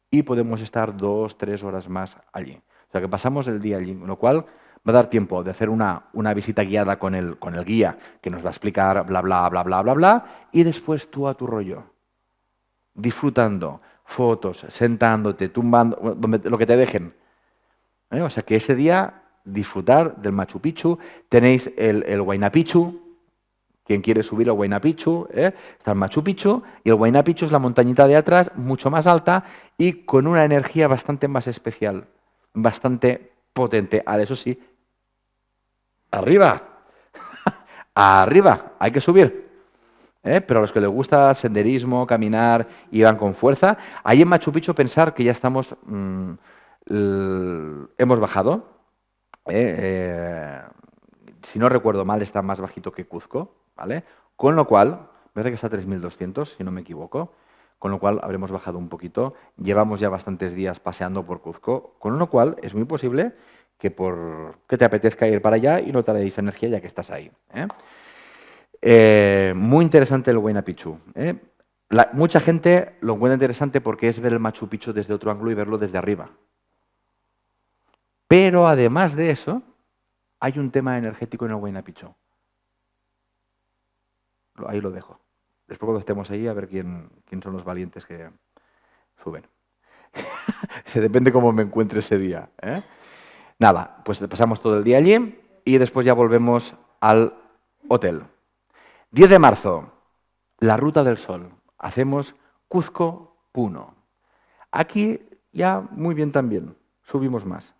Y podemos estar 2-3 horas más allí. O sea que pasamos el día allí, con lo cual va a dar tiempo de hacer una visita guiada con el guía que nos va a explicar bla, bla, bla, bla, bla, bla, y después tú a tu rollo, disfrutando, fotos, sentándote, tumbando, lo que te dejen. O sea que ese día disfrutar del Machu Picchu. Tenéis el Huayna Picchu. Quien quiere subir al Huayna Picchu, está el Machu Picchu, y el Huayna Picchu es la montañita de atrás, mucho más alta y con una energía bastante más especial, bastante potente. Ahora, eso sí, arriba, arriba, hay que subir. Pero a los que les gusta senderismo, caminar y van con fuerza, ahí en Machu Picchu pensar que ya estamos, hemos bajado. Si no recuerdo mal, está más bajito que Cuzco, ¿vale? Con lo cual, me parece que está a 3.200, si no me equivoco, con lo cual habremos bajado un poquito. Llevamos ya bastantes días paseando por Cuzco, con lo cual es muy posible que te apetezca ir para allá y notaréis energía ya que estás ahí. Muy interesante el Huayna Picchu. Mucha gente lo encuentra interesante porque es ver el Machu Picchu desde otro ángulo y verlo desde arriba. Pero además de eso, hay un tema energético en el Huayna Picchu. Ahí lo dejo. Después cuando estemos ahí a ver quién son los valientes que suben. Depende cómo me encuentre ese día. Nada, pues pasamos todo el día allí y después ya volvemos al hotel. 10 de marzo, la Ruta del Sol. Hacemos Cuzco-Puno. Aquí ya muy bien también, subimos más.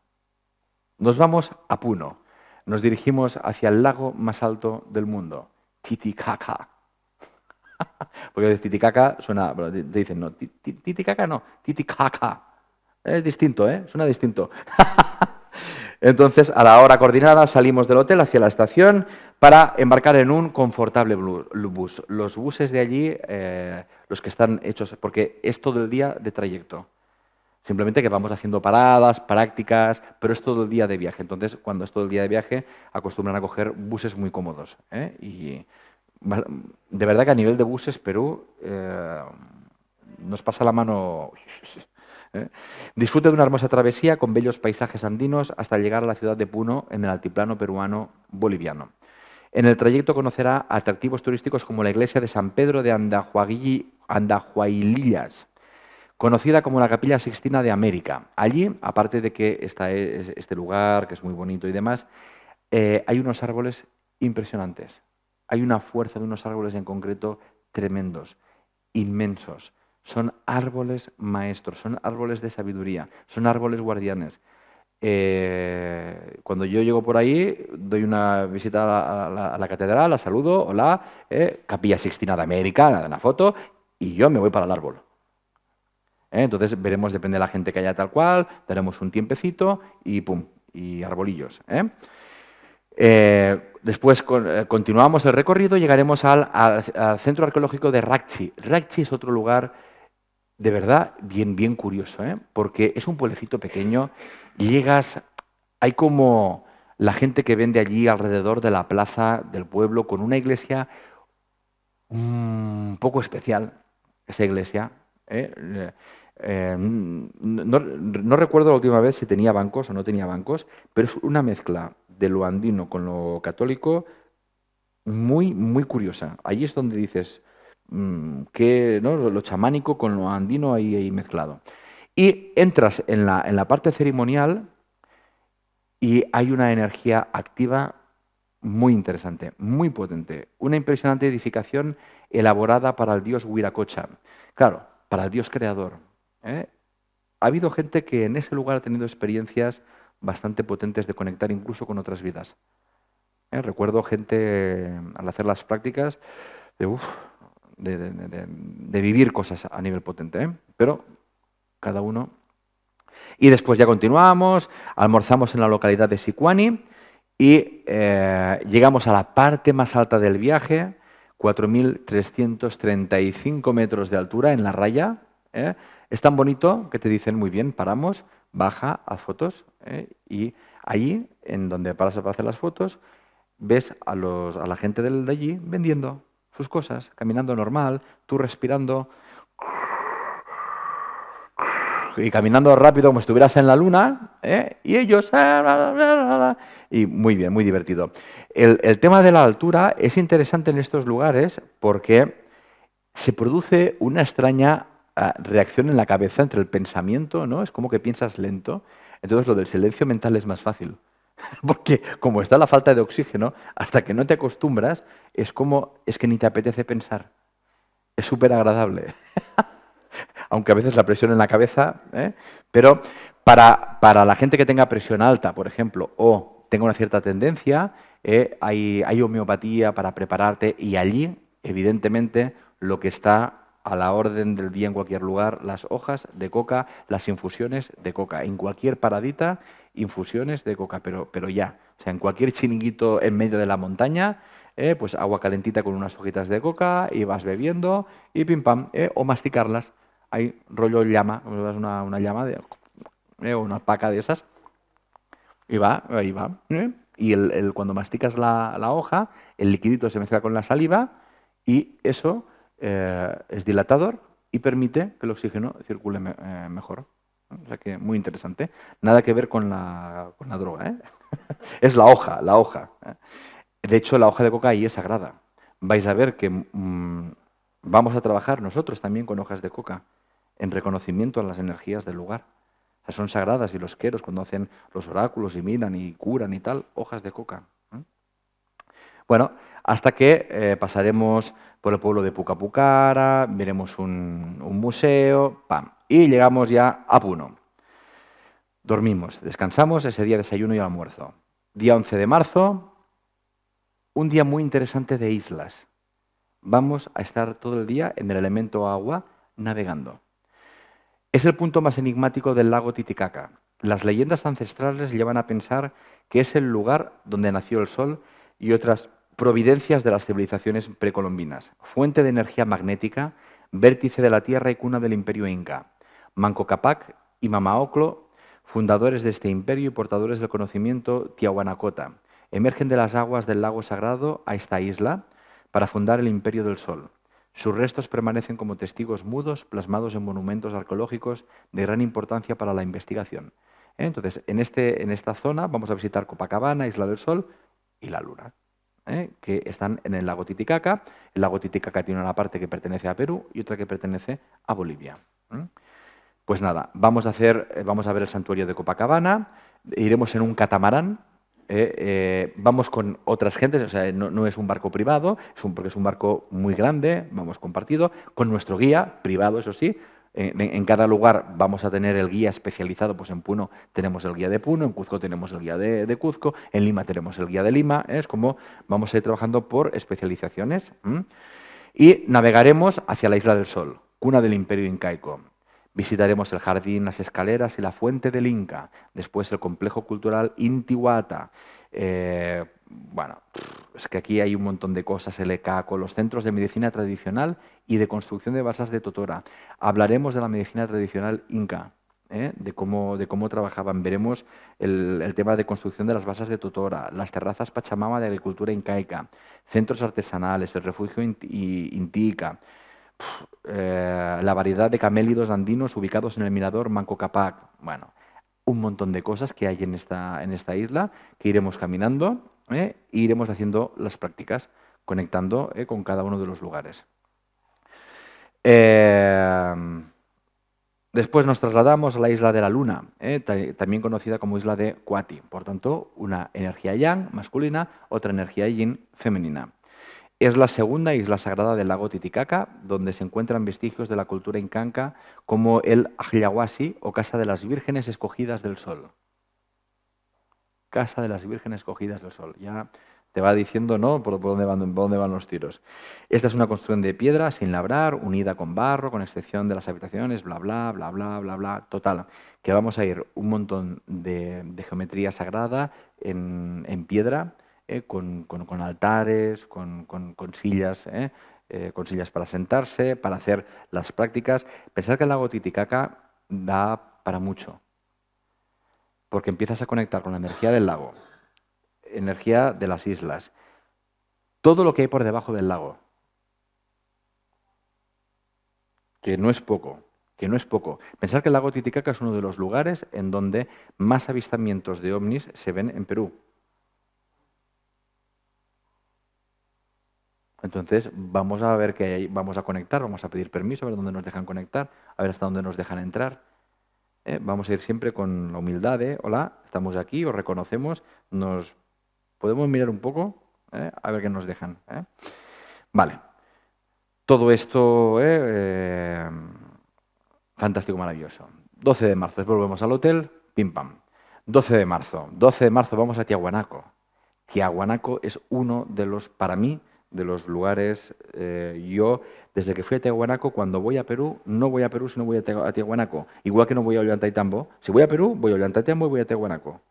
Nos vamos a Puno. Nos dirigimos hacia el lago más alto del mundo, Titicaca. Porque Titicaca suena, te dicen, no, Titicaca no, Titicaca. Es distinto, suena distinto. Entonces, a la hora coordinada salimos del hotel hacia la estación para embarcar en un confortable bus. Los buses de allí, los que están hechos, porque es todo el día de trayecto. Simplemente que vamos haciendo paradas, prácticas, pero es todo el día de viaje. Entonces, cuando es todo el día de viaje, acostumbran a coger buses muy cómodos. Y de verdad que a nivel de buses, Perú nos pasa la mano ¿eh? Disfrute de una hermosa travesía con bellos paisajes andinos hasta llegar a la ciudad de Puno en el altiplano peruano boliviano. En el trayecto conocerá atractivos turísticos como la iglesia de San Pedro de Andahuaylillas, conocida como la Capilla Sixtina de América. Allí, aparte de que está este lugar, que es muy bonito y demás, hay unos árboles impresionantes. Hay una fuerza de unos árboles en concreto tremendos, inmensos. Son árboles maestros, son árboles de sabiduría, son árboles guardianes. Cuando yo llego por ahí, doy una visita a la catedral, la saludo, hola, Capilla Sixtina de América, le doy una foto y yo me voy para el árbol. Entonces veremos, depende de la gente que haya tal cual, daremos un tiempecito y pum, y arbolillos. Después continuamos el recorrido y llegaremos al centro arqueológico de Rakchi. Rakchi es otro lugar de verdad bien curioso, porque es un pueblecito pequeño, llegas, hay como la gente que vende allí alrededor de la plaza del pueblo con una iglesia un poco especial, esa iglesia. No recuerdo la última vez si tenía bancos o no tenía bancos, pero es una mezcla de lo andino con lo católico muy curiosa. Allí es donde dices que ¿no? Lo chamánico con lo andino ahí mezclado. Y entras en la parte ceremonial y hay una energía activa muy interesante, muy potente. Una impresionante edificación elaborada para el dios Huiracocha. Claro, para el dios creador. ¿eh? Ha habido gente que en ese lugar ha tenido experiencias bastante potentes de conectar incluso con otras vidas. Recuerdo gente al hacer las prácticas de vivir cosas a nivel potente, pero cada uno. Y después ya continuamos, almorzamos en la localidad de Sicuani y llegamos a la parte más alta del viaje, 4.335 metros de altura en la raya. Es tan bonito que te dicen, muy bien, paramos, baja, haz fotos. Y allí, en donde paras para hacer las fotos, ves a la gente de allí vendiendo sus cosas, caminando normal, tú respirando y caminando rápido como si estuvieras en la luna, y ellos... Y muy bien, muy divertido. El tema de la altura es interesante en estos lugares porque se produce una extraña reacción en la cabeza entre el pensamiento, ¿no? Es como que piensas lento, entonces lo del silencio mental es más fácil. Porque como está la falta de oxígeno, hasta que no te acostumbras, es que ni te apetece pensar. Es súper agradable. Aunque a veces la presión en la cabeza, pero para la gente que tenga presión alta, por ejemplo, o tenga una cierta tendencia, hay homeopatía para prepararte y allí, evidentemente, lo que está a la orden del día en cualquier lugar, las hojas de coca, las infusiones de coca. En cualquier paradita, infusiones de coca, pero ya. O sea, en cualquier chiringuito en medio de la montaña, pues agua calentita con unas hojitas de coca y vas bebiendo y pim pam, o masticarlas. Hay rollo llama, una llama o una alpaca de esas, y va, ahí va. Y cuando masticas la hoja, el liquidito se mezcla con la saliva y eso es dilatador y permite que el oxígeno circule mejor. O sea que muy interesante. Nada que ver con la droga, ¿eh? Es la hoja, la hoja. De hecho, la hoja de coca ahí es sagrada. Vais a ver que vamos a trabajar nosotros también con hojas de coca en reconocimiento a las energías del lugar. O sea, son sagradas y los queros cuando hacen los oráculos y miran y curan y tal, hojas de coca. Bueno, hasta que pasaremos por el pueblo de Pucapucara, veremos un museo, ¡pam! Y llegamos ya a Puno. Dormimos, descansamos, ese día desayuno y almuerzo. Día 11 de marzo, un día muy interesante de islas. Vamos a estar todo el día en el elemento agua navegando. Es el punto más enigmático del lago Titicaca. Las leyendas ancestrales llevan a pensar que es el lugar donde nació el sol y otras providencias de las civilizaciones precolombinas, fuente de energía magnética, vértice de la tierra y cuna del imperio inca. Manco Cápac y Mama Ocllo, fundadores de este imperio y portadores del conocimiento Tiahuanacota, emergen de las aguas del lago sagrado a esta isla para fundar el imperio del sol. Sus restos permanecen como testigos mudos plasmados en monumentos arqueológicos de gran importancia para la investigación. Entonces, en esta zona vamos a visitar Copacabana, Isla del Sol y la Luna, que están en el lago Titicaca. El lago Titicaca tiene una parte que pertenece a Perú y otra que pertenece a Bolivia. Pues nada, vamos a ver el santuario de Copacabana, iremos en un catamarán. Vamos con otras gentes, o sea, no es un barco privado, porque es un barco muy grande, vamos compartido, con nuestro guía privado, eso sí. En cada lugar vamos a tener el guía especializado, pues en Puno tenemos el guía de Puno, en Cuzco tenemos el guía de Cuzco, en Lima tenemos el guía de Lima, es como vamos a ir trabajando por especializaciones. Y navegaremos hacia la Isla del Sol, cuna del Imperio Incaico. Visitaremos el jardín, las escaleras y la fuente del Inca, después el complejo cultural Intihuata. Bueno, es que aquí hay un montón de cosas, el ECACO, los centros de medicina tradicional y de construcción de basas de Totora. Hablaremos de la medicina tradicional inca, de cómo trabajaban. Veremos el tema de construcción de las basas de Totora, las terrazas Pachamama de agricultura incaica, centros artesanales, el refugio Intica, la variedad de camélidos andinos ubicados en el mirador Manco Cápac. Bueno, un montón de cosas que hay en esta isla que iremos caminando e iremos haciendo las prácticas, conectando con cada uno de los lugares. Después nos trasladamos a la isla de la Luna, también conocida como isla de Kuati. Por tanto, una energía yang masculina, otra energía yin femenina. Es la segunda isla sagrada del lago Titicaca, donde se encuentran vestigios de la cultura incanca como el Ajiahuasi o Casa de las Vírgenes Escogidas del Sol. Casa de las Vírgenes Escogidas del Sol. Ya te va diciendo, ¿no?, por dónde van los tiros. Esta es una construcción de piedra sin labrar, unida con barro, con excepción de las habitaciones, bla, bla, bla, bla, bla, bla. Total, que vamos a ir un montón de geometría sagrada en piedra, con altares, con sillas, con sillas para sentarse, para hacer las prácticas. Pensar que el lago Titicaca da para mucho, porque empiezas a conectar con la energía del lago, energía de las islas, todo lo que hay por debajo del lago, que no es poco. Que no es poco. Pensar que el lago Titicaca es uno de los lugares en donde más avistamientos de ovnis se ven en Perú. Entonces, vamos a ver qué hay, vamos a conectar, vamos a pedir permiso, a ver dónde nos dejan conectar, a ver hasta dónde nos dejan entrar. Vamos a ir siempre con la humildad de, hola, estamos aquí, os reconocemos, nos podemos mirar un poco, a ver qué nos dejan. Vale. Todo esto, fantástico, maravilloso. 12 de marzo, después volvemos al hotel, pim pam. 12 de marzo vamos a Tiahuanaco. Tiahuanaco es uno de los, para mí, de los lugares, yo, desde que fui a Tiahuanaco, cuando voy a Perú, no voy a Perú si no voy a Tiahuanaco. Igual que no voy a Ollantaytambo. Si voy a Perú, voy a Ollantaytambo y voy a Tiahuanaco.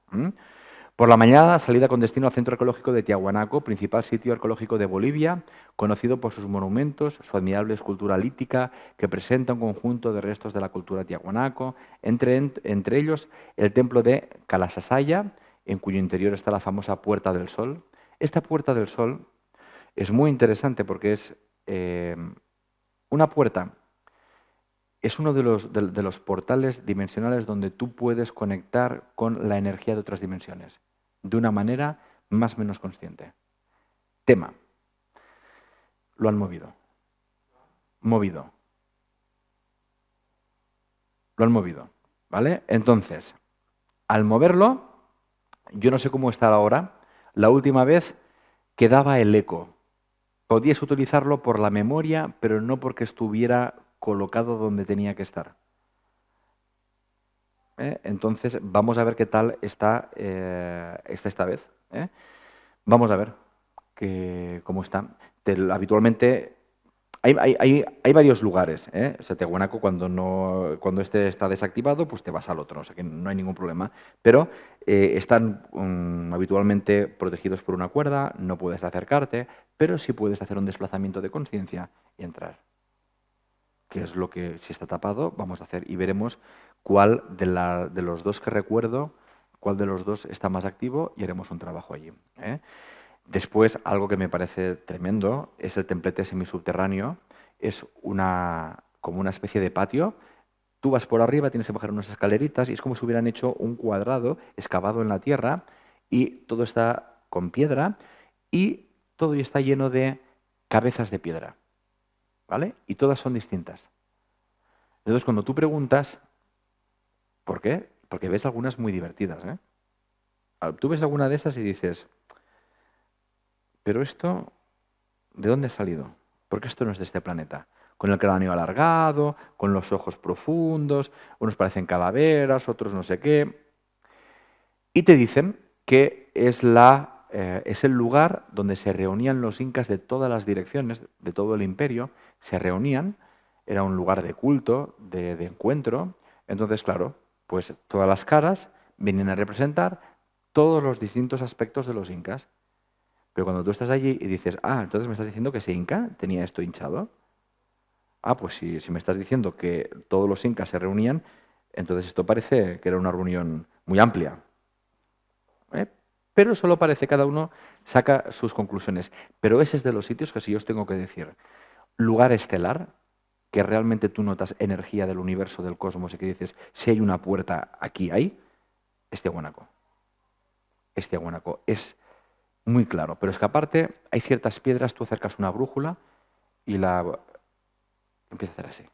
Por la mañana, salida con destino al Centro Arqueológico de Tiahuanaco, principal sitio arqueológico de Bolivia, conocido por sus monumentos, su admirable escultura lítica, que presenta un conjunto de restos de la cultura tiahuanaco, entre ellos el templo de Calasasaya, en cuyo interior está la famosa Puerta del Sol. Esta Puerta del Sol es muy interesante porque es una puerta, es uno de los portales dimensionales donde tú puedes conectar con la energía de otras dimensiones, de una manera más o menos consciente. Tema. Lo han movido. Movido. Lo han movido. ¿Vale? Entonces, al moverlo, yo no sé cómo está ahora, la última vez quedaba el eco. Podías utilizarlo por la memoria, pero no porque estuviera colocado donde tenía que estar. Entonces, vamos a ver qué tal está esta vez. Vamos a ver cómo está. Habitualmente hay varios lugares. O sea, Tiahuanaco, cuando este está desactivado, pues te vas al otro, o sea que no hay ningún problema. Pero están habitualmente protegidos por una cuerda, no puedes acercarte, pero sí puedes hacer un desplazamiento de conciencia y entrar. Que es lo que, si está tapado, vamos a hacer. Y veremos cuál de los dos que recuerdo, cuál de los dos está más activo y haremos un trabajo allí. Después, algo que me parece tremendo es el templete semisubterráneo es como una especie de patio. Tú vas por arriba, tienes que bajar unas escaleritas y es como si hubieran hecho un cuadrado excavado en la tierra y todo está con piedra y todo está lleno de cabezas de piedra, ¿vale? Y todas son distintas. Entonces, cuando tú preguntas, ¿por qué? Porque ves algunas muy divertidas, ¿eh? Tú ves alguna de esas y dices, pero esto, ¿de dónde ha salido? Porque esto no es de este planeta. Con el cráneo alargado, con los ojos profundos, unos parecen calaveras, otros no sé qué. Y te dicen que es el lugar donde se reunían los incas de todas las direcciones, de todo el imperio, se reunían, era un lugar de culto, de encuentro. Entonces, claro, pues todas las caras vienen a representar todos los distintos aspectos de los incas. Pero cuando tú estás allí y dices, entonces me estás diciendo que ese inca tenía esto hinchado. Pues si me estás diciendo que todos los incas se reunían, entonces esto parece que era una reunión muy amplia. ¿Eh? Pero solo parece, cada uno saca sus conclusiones. Pero ese es de los sitios que, si yo os tengo que decir, lugar estelar, que realmente tú notas energía del universo, del cosmos, y que dices, si hay una puerta, aquí hay, es Tiahuanaco. Es Tiahuanaco. Es muy claro. Pero es que aparte hay ciertas piedras, tú acercas una brújula y la empieza a hacer así.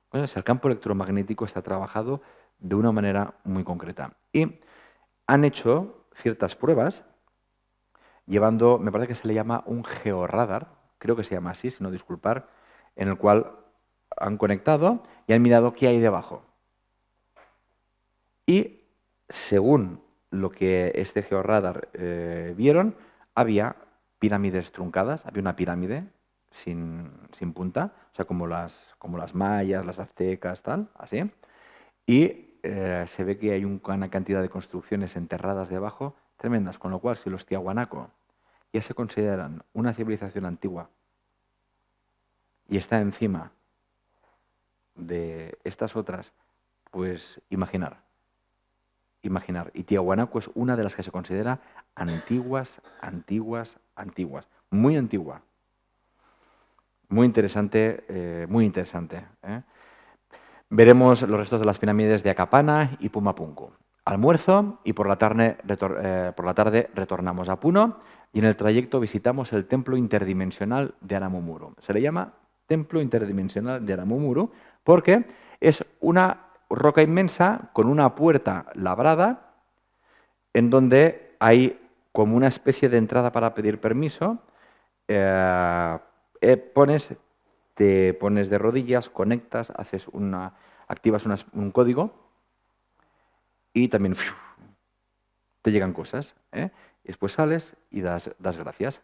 Entonces, el campo electromagnético está trabajado de una manera muy concreta. Y han hecho ciertas pruebas llevando, me parece que se le llama un georradar, creo que se llama así, si no disculpar, en el cual han conectado y han mirado qué hay debajo. Y según lo que este georradar vieron, había pirámides truncadas, había una pirámide sin punta, o sea, como las mayas, las aztecas, tal, así. Y se ve que hay una cantidad de construcciones enterradas debajo tremendas, con lo cual, si los tiahuanaco ya se consideran una civilización antigua y está encima de estas otras, pues imaginar. Y Tiahuanaco es una de las que se considera antiguas. Muy antigua. Muy interesante, muy interesante. Veremos los restos de las pirámides de Acapana y Pumapunku. Almuerzo y por la tarde retornamos a Puno y en el trayecto visitamos el templo interdimensional de Aramumuru. Se le llama templo interdimensional de Aramumuru porque es una roca inmensa con una puerta labrada en donde hay como una especie de entrada para pedir permiso. Te pones de rodillas, conectas, activas un código y también te llegan cosas. Y después sales y das gracias.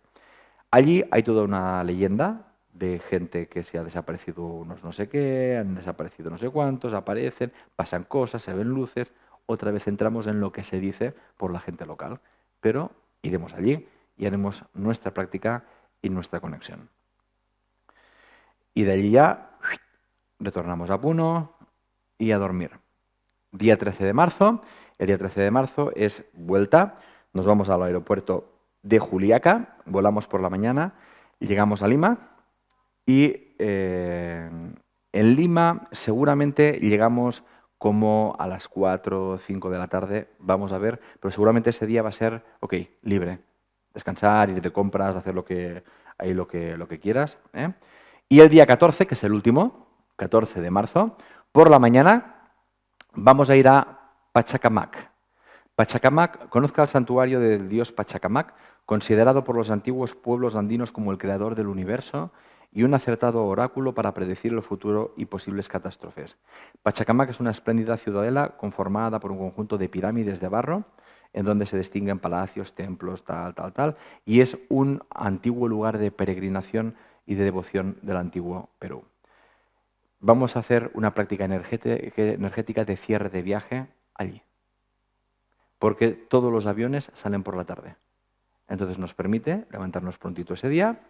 Allí hay toda una leyenda de gente que se ha desaparecido unos no sé qué, han desaparecido no sé cuántos, aparecen, pasan cosas, se ven luces. Otra vez entramos en lo que se dice por la gente local. Pero iremos allí y haremos nuestra práctica y nuestra conexión. Y de allí ya retornamos a Puno y a dormir. Día 13 de marzo. El día 13 de marzo es vuelta. Nos vamos al aeropuerto de Juliaca, volamos por la mañana, llegamos a Lima y en Lima seguramente llegamos como a las 4 o 5 de la tarde, vamos a ver, pero seguramente ese día va a ser, libre, descansar, ir de compras, hacer lo que quieras. Y el día 14, que es el último, 14 de marzo, por la mañana vamos a ir a Pachacamac. Pachacamac, conozca el santuario del dios Pachacamac, considerado por los antiguos pueblos andinos como el creador del universo y un acertado oráculo para predecir el futuro y posibles catástrofes. Pachacamac es una espléndida ciudadela conformada por un conjunto de pirámides de barro, en donde se distinguen palacios, templos, tal, y es un antiguo lugar de peregrinación y de devoción del antiguo Perú. Vamos a hacer una práctica energética de cierre de viaje allí, porque todos los aviones salen por la tarde. Entonces nos permite levantarnos prontito ese día,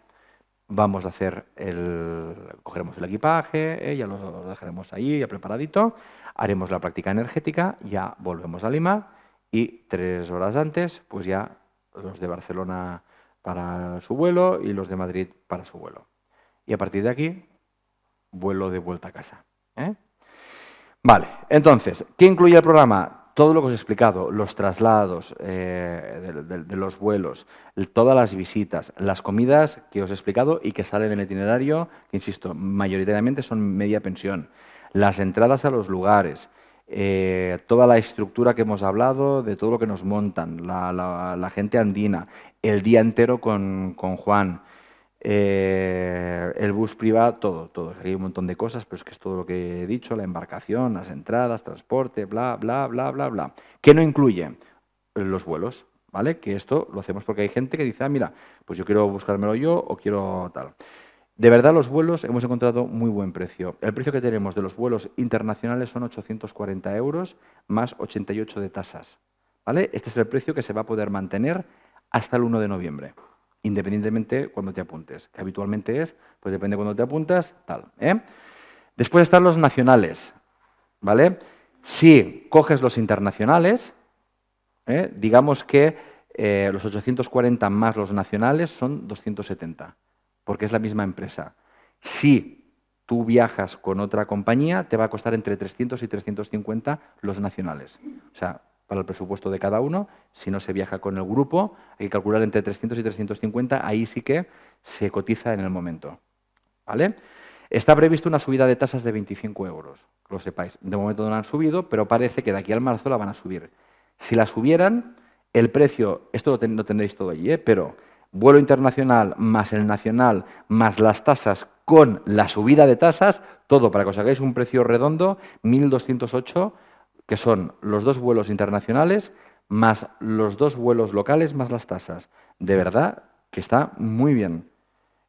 vamos a hacer cogeremos el equipaje, ya lo dejaremos ahí ya preparadito, haremos la práctica energética, ya volvemos a Lima y 3 horas antes, pues ya los de Barcelona para su vuelo y los de Madrid para su vuelo. Y a partir de aquí, vuelo de vuelta a casa. Vale, entonces, ¿qué incluye el programa? Todo lo que os he explicado, los traslados de los vuelos, todas las visitas, las comidas que os he explicado y que salen en el itinerario, que insisto, mayoritariamente son media pensión, las entradas a los lugares, toda la estructura que hemos hablado, de todo lo que nos montan, la gente andina, el día entero con Juan, el bus privado, todo. Hay un montón de cosas, pero es que es todo lo que he dicho, la embarcación, las entradas, transporte, bla, bla, bla, bla, bla. ¿Qué no incluye? Los vuelos, ¿vale? Que esto lo hacemos porque hay gente que dice, ah, mira, pues yo quiero buscármelo yo o quiero tal. De verdad, los vuelos hemos encontrado muy buen precio. El precio que tenemos de los vuelos internacionales son 840 euros más 88 de tasas, ¿vale? Este es el precio que se va a poder mantener hasta el 1 de noviembre. Independientemente cuando te apuntes, que habitualmente es, pues depende cuando te apuntas, tal. Después están los nacionales, ¿vale? Si coges los internacionales, digamos que los 840 más los nacionales son 270, porque es la misma empresa. Si tú viajas con otra compañía, te va a costar entre 300 y 350 los nacionales. O sea, para el presupuesto de cada uno, si no se viaja con el grupo, hay que calcular entre 300 y 350, ahí sí que se cotiza en el momento. ¿Vale? Está previsto una subida de tasas de 25 euros, que lo sepáis. De momento no la han subido, pero parece que de aquí al marzo la van a subir. Si la subieran, el precio, esto lo tendréis todo allí, pero vuelo internacional más el nacional más las tasas con la subida de tasas, todo para que os hagáis un precio redondo, 1.208, que son los dos vuelos internacionales más los dos vuelos locales más las tasas. De verdad que está muy bien.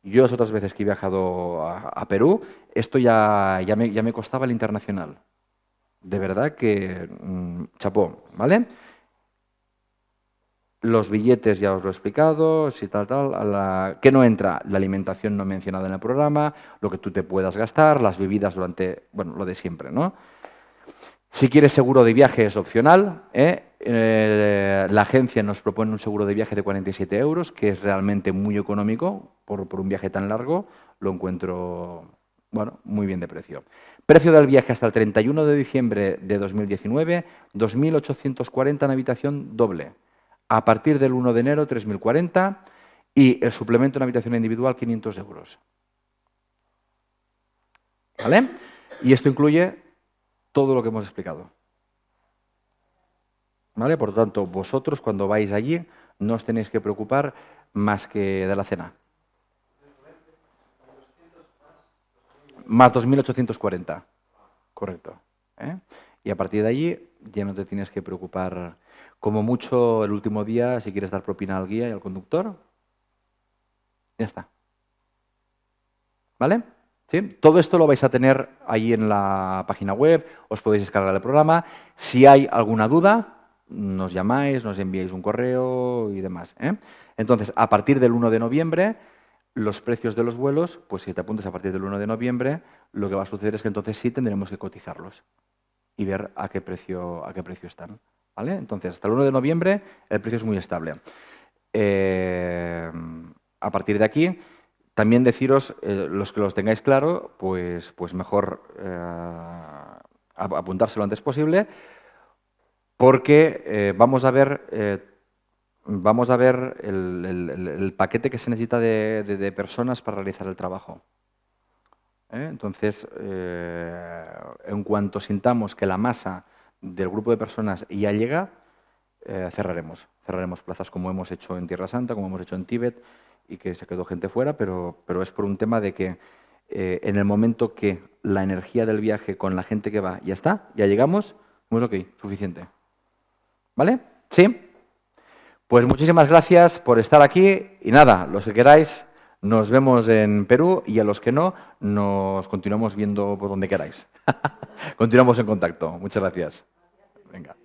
Yo las otras veces que he viajado a Perú, esto ya me costaba el internacional. De verdad que chapó, ¿vale? Los billetes ya os lo he explicado, si tal, ¿qué no entra? La alimentación no mencionada en el programa, lo que tú te puedas gastar, las bebidas durante, bueno, lo de siempre, ¿no? Si quieres seguro de viaje es opcional, la agencia nos propone un seguro de viaje de 47 euros, que es realmente muy económico por un viaje tan largo, lo encuentro, bueno, muy bien de precio. Precio del viaje hasta el 31 de diciembre de 2019, 2.840 en habitación doble. A partir del 1 de enero, 3.040 y el suplemento en habitación individual, 500 euros. ¿Vale? Y esto incluye todo lo que hemos explicado. ¿Vale? Por lo tanto, vosotros cuando vais allí no os tenéis que preocupar más que de la cena. Más 2.840. Correcto. Y a partir de allí ya no te tienes que preocupar. Como mucho el último día, si quieres dar propina al guía y al conductor, ya está. ¿Vale? ¿Sí? Todo esto lo vais a tener ahí en la página web, os podéis descargar el programa. Si hay alguna duda, nos llamáis, nos enviáis un correo y demás. Entonces, a partir del 1 de noviembre, los precios de los vuelos, pues si te apuntas a partir del 1 de noviembre, lo que va a suceder es que entonces sí tendremos que cotizarlos y ver a qué precio están. ¿Vale? Entonces, hasta el 1 de noviembre el precio es muy estable. A partir de aquí, también deciros, los que los tengáis claro, pues mejor apuntarse lo antes posible, porque vamos a ver el paquete que se necesita de personas para realizar el trabajo. Entonces, en cuanto sintamos que la masa del grupo de personas ya llega, cerraremos plazas como hemos hecho en Tierra Santa, como hemos hecho en Tíbet, y que se quedó gente fuera, pero es por un tema de que en el momento que la energía del viaje con la gente que va ya está, ya llegamos, pues ok, suficiente. ¿Vale? ¿Sí? Pues muchísimas gracias por estar aquí y nada, los que queráis, nos vemos en Perú y a los que no, nos continuamos viendo por donde queráis. Continuamos en contacto. Muchas gracias. Venga.